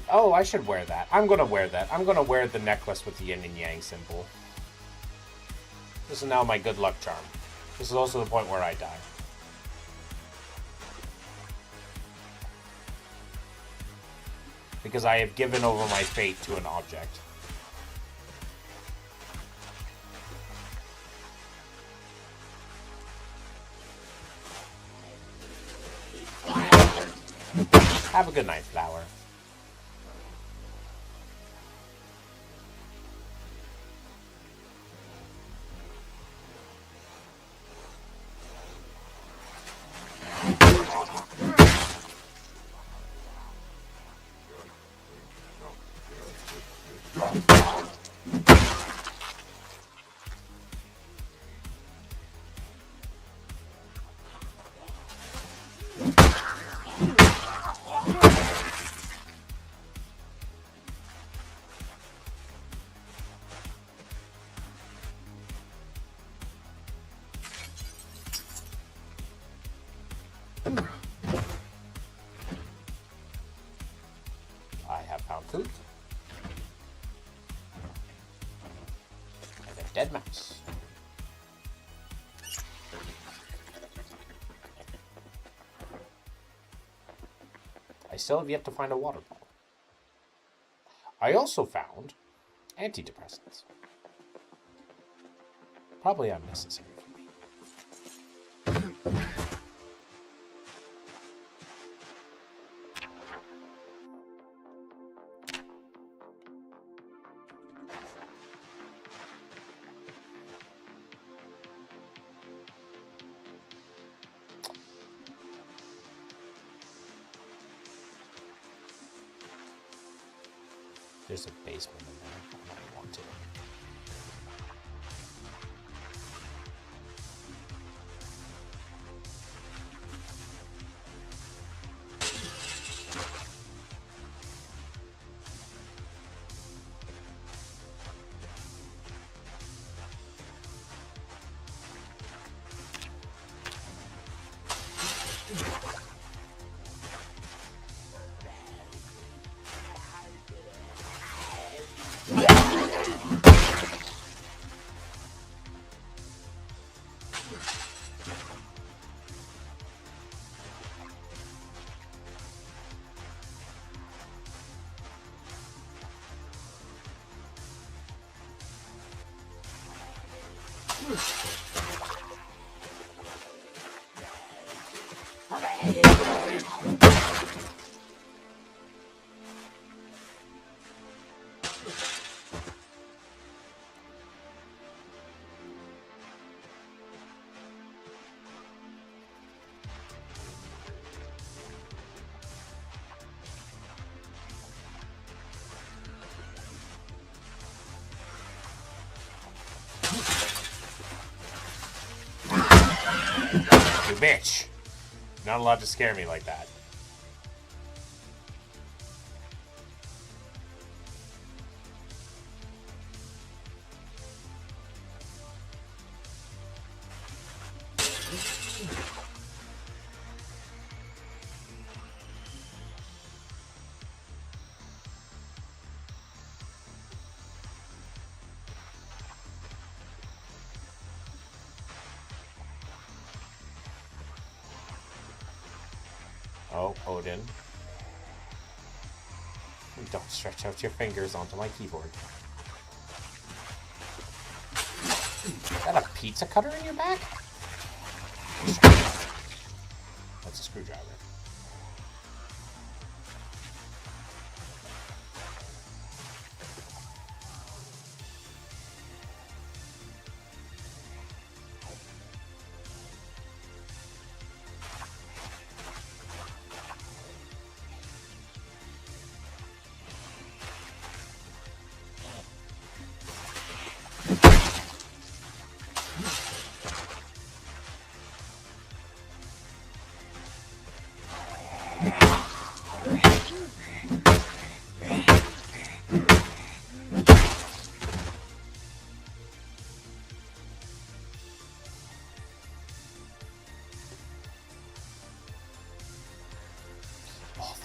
Oh, I should wear that. I'm gonna wear that. I'm gonna wear the necklace with the yin and yang symbol. This is now my good luck charm. This is also the point where I die. Because I have given over my fate to an object. Have a good night, flower. I have found food. And a dead mouse. I still have yet to find a water bottle. I also found antidepressants. Probably unnecessary for me. There's a basement in there. I might want to. You bitch! You're not allowed to scare me like that. Oh, Odin. Don't stretch out your fingers onto my keyboard. Is that a pizza cutter in your back? That's a screwdriver.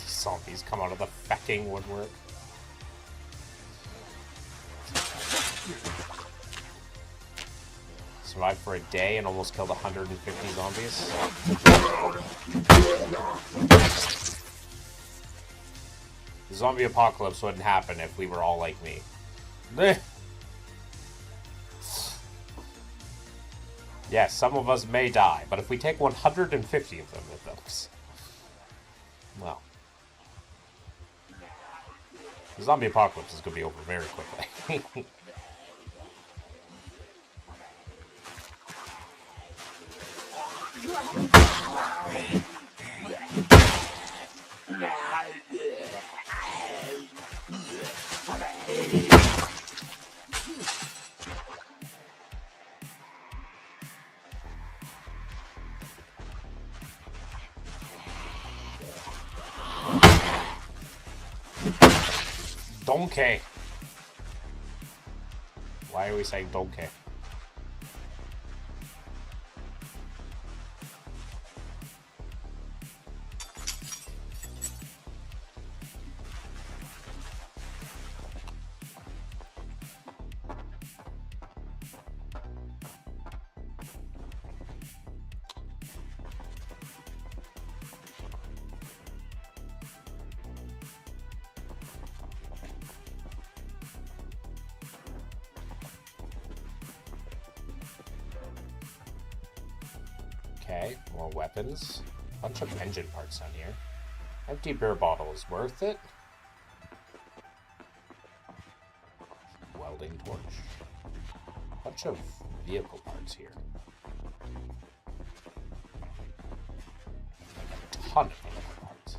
Zombies come out of the fucking woodwork. Survived for a day and almost killed 150 zombies. The zombie apocalypse wouldn't happen if we were all like me. Yes, some of us may die, but if we take 150 of them with us, well. The zombie apocalypse is going to be over very quickly. Donkey. Why are we saying donkey? Okay, more weapons. Bunch of engine parts down here. Empty beer bottle is worth it. Welding torch. Bunch of vehicle parts here. Like a ton of vehicle parts.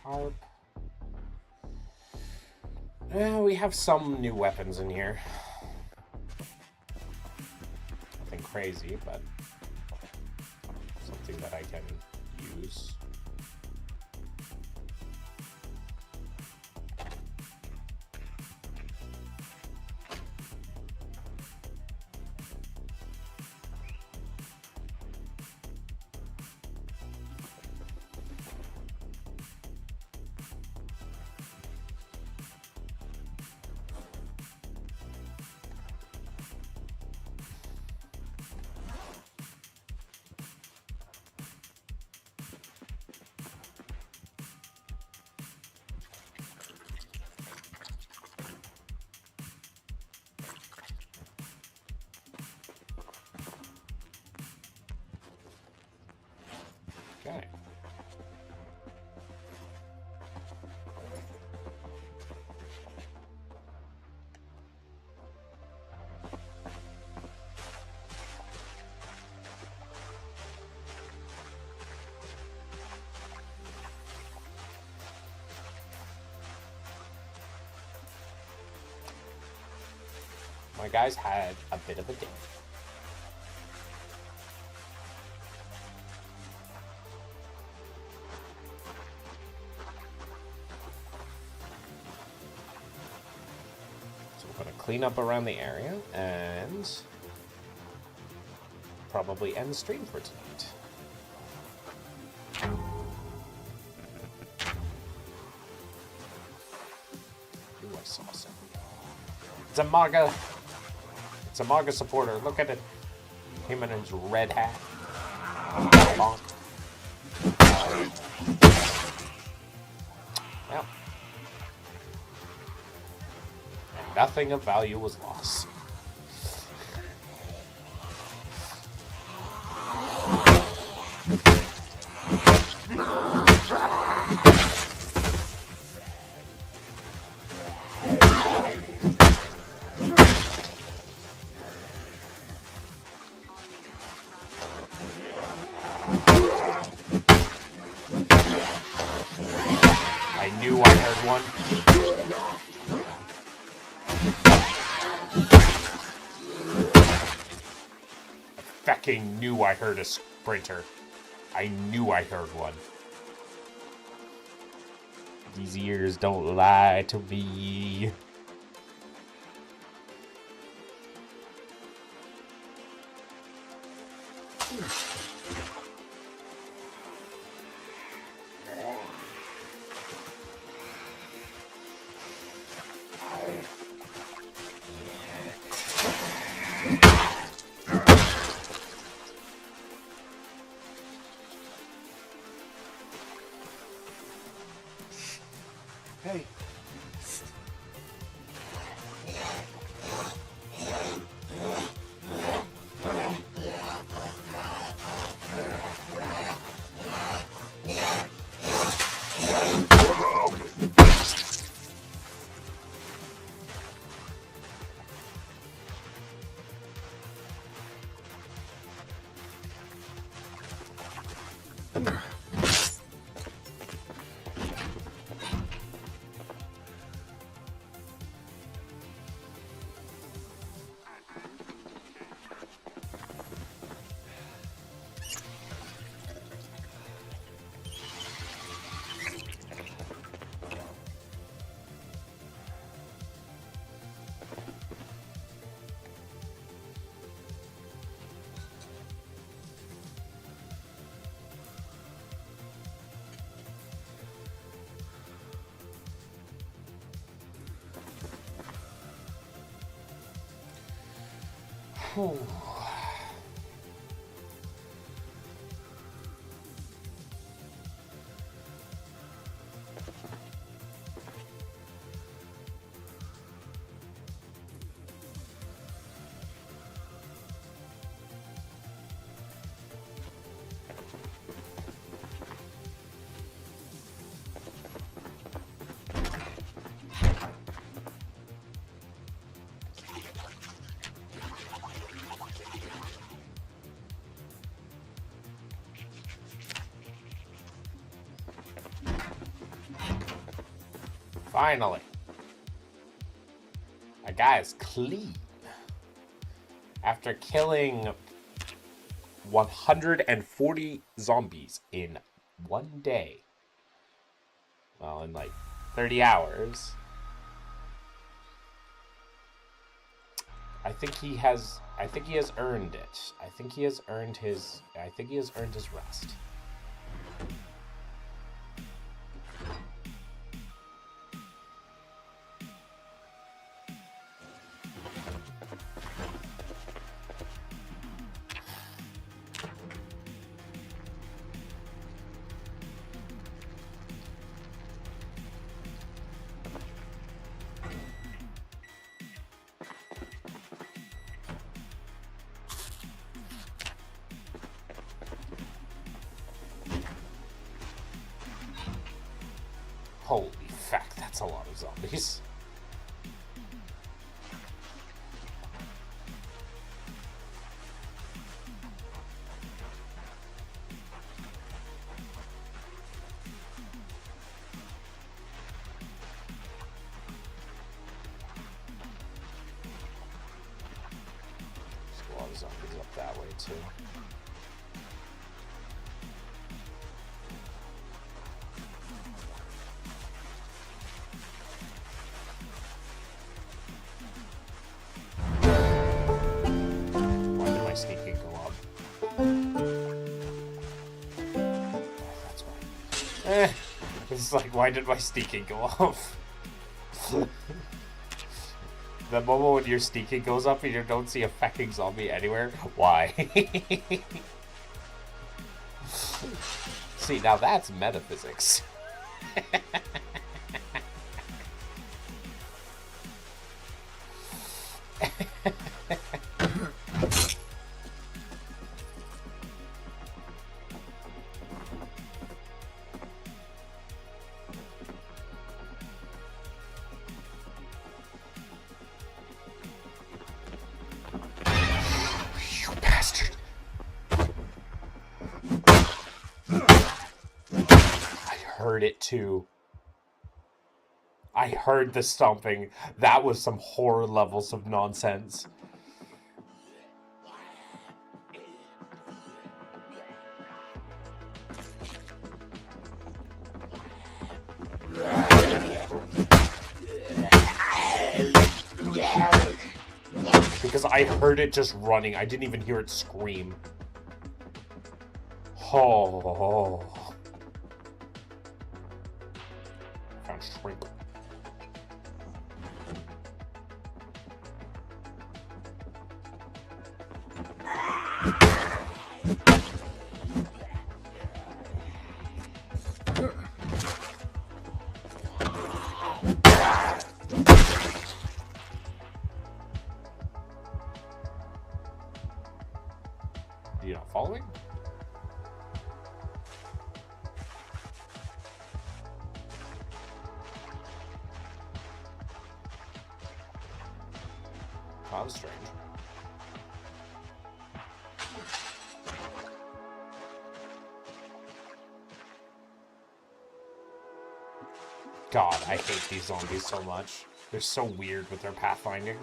Harp. Yeah, we have some new weapons in here. Nothing crazy, but something that I can use. Okay. My guys had a bit of a day. So we're going to clean up around the area and probably end the stream for tonight. Ooh, I saw something. It's a MAGA. It's a MAGA supporter. Look at it. Him in his red hat. Bonk. Well. And nothing of value was lost. Knew I heard a sprinter. I knew I heard one. These ears don't lie to me. Hey. Finally. A guy is clean. After killing 140 zombies in one day. Well, in like 30 hours. I think he has earned it. I think he has earned his rest. Holy fuck, that's a lot of zombies. There's a lot of zombies up that way too. Sneaking go up. Oh, that's why. It's like, why did my sneaking go off? The moment when your sneaking goes up and you don't see a fucking zombie anywhere, why? See, now that's metaphysics. Heard it too. I heard the stomping. That was some horror levels of nonsense. Because I heard it just running. I didn't even hear it scream. Oh. Shrink. You not following? That was strange. God, I hate these zombies so much. They're so weird with their pathfinding.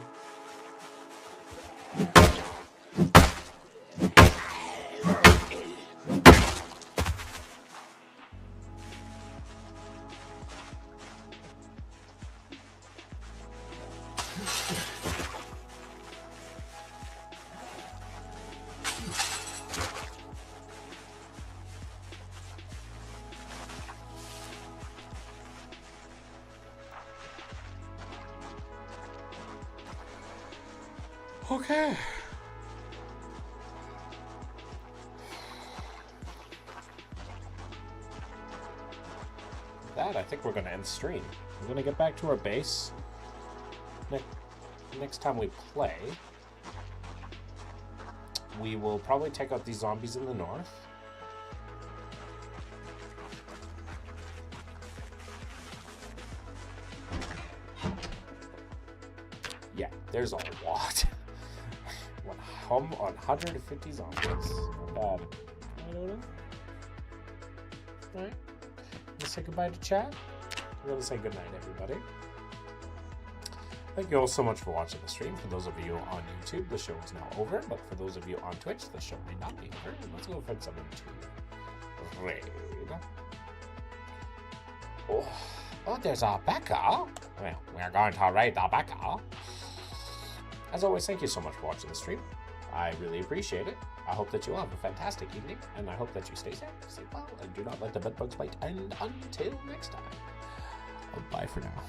Okay. That, I think we're going to end stream. We're going to get back to our base. Next time we play, we will probably take out these zombies in the north. Yeah, there's a lot. 150 zombies. Not bad. Alright. Let's say goodbye to chat. we're going to say goodnight, everybody. Thank you all so much for watching the stream. For those of you on YouTube, the show is now over. But for those of you on Twitch, the show may not be over. Let's go find someone to raid. Oh, there's a Becca. Well, we're going to raid the Becca. As always, thank you so much for watching the stream. I really appreciate it. I hope that you all have a fantastic evening, and I hope that you stay safe, sleep well, and do not let the bedbugs bite. And until next time, bye for now.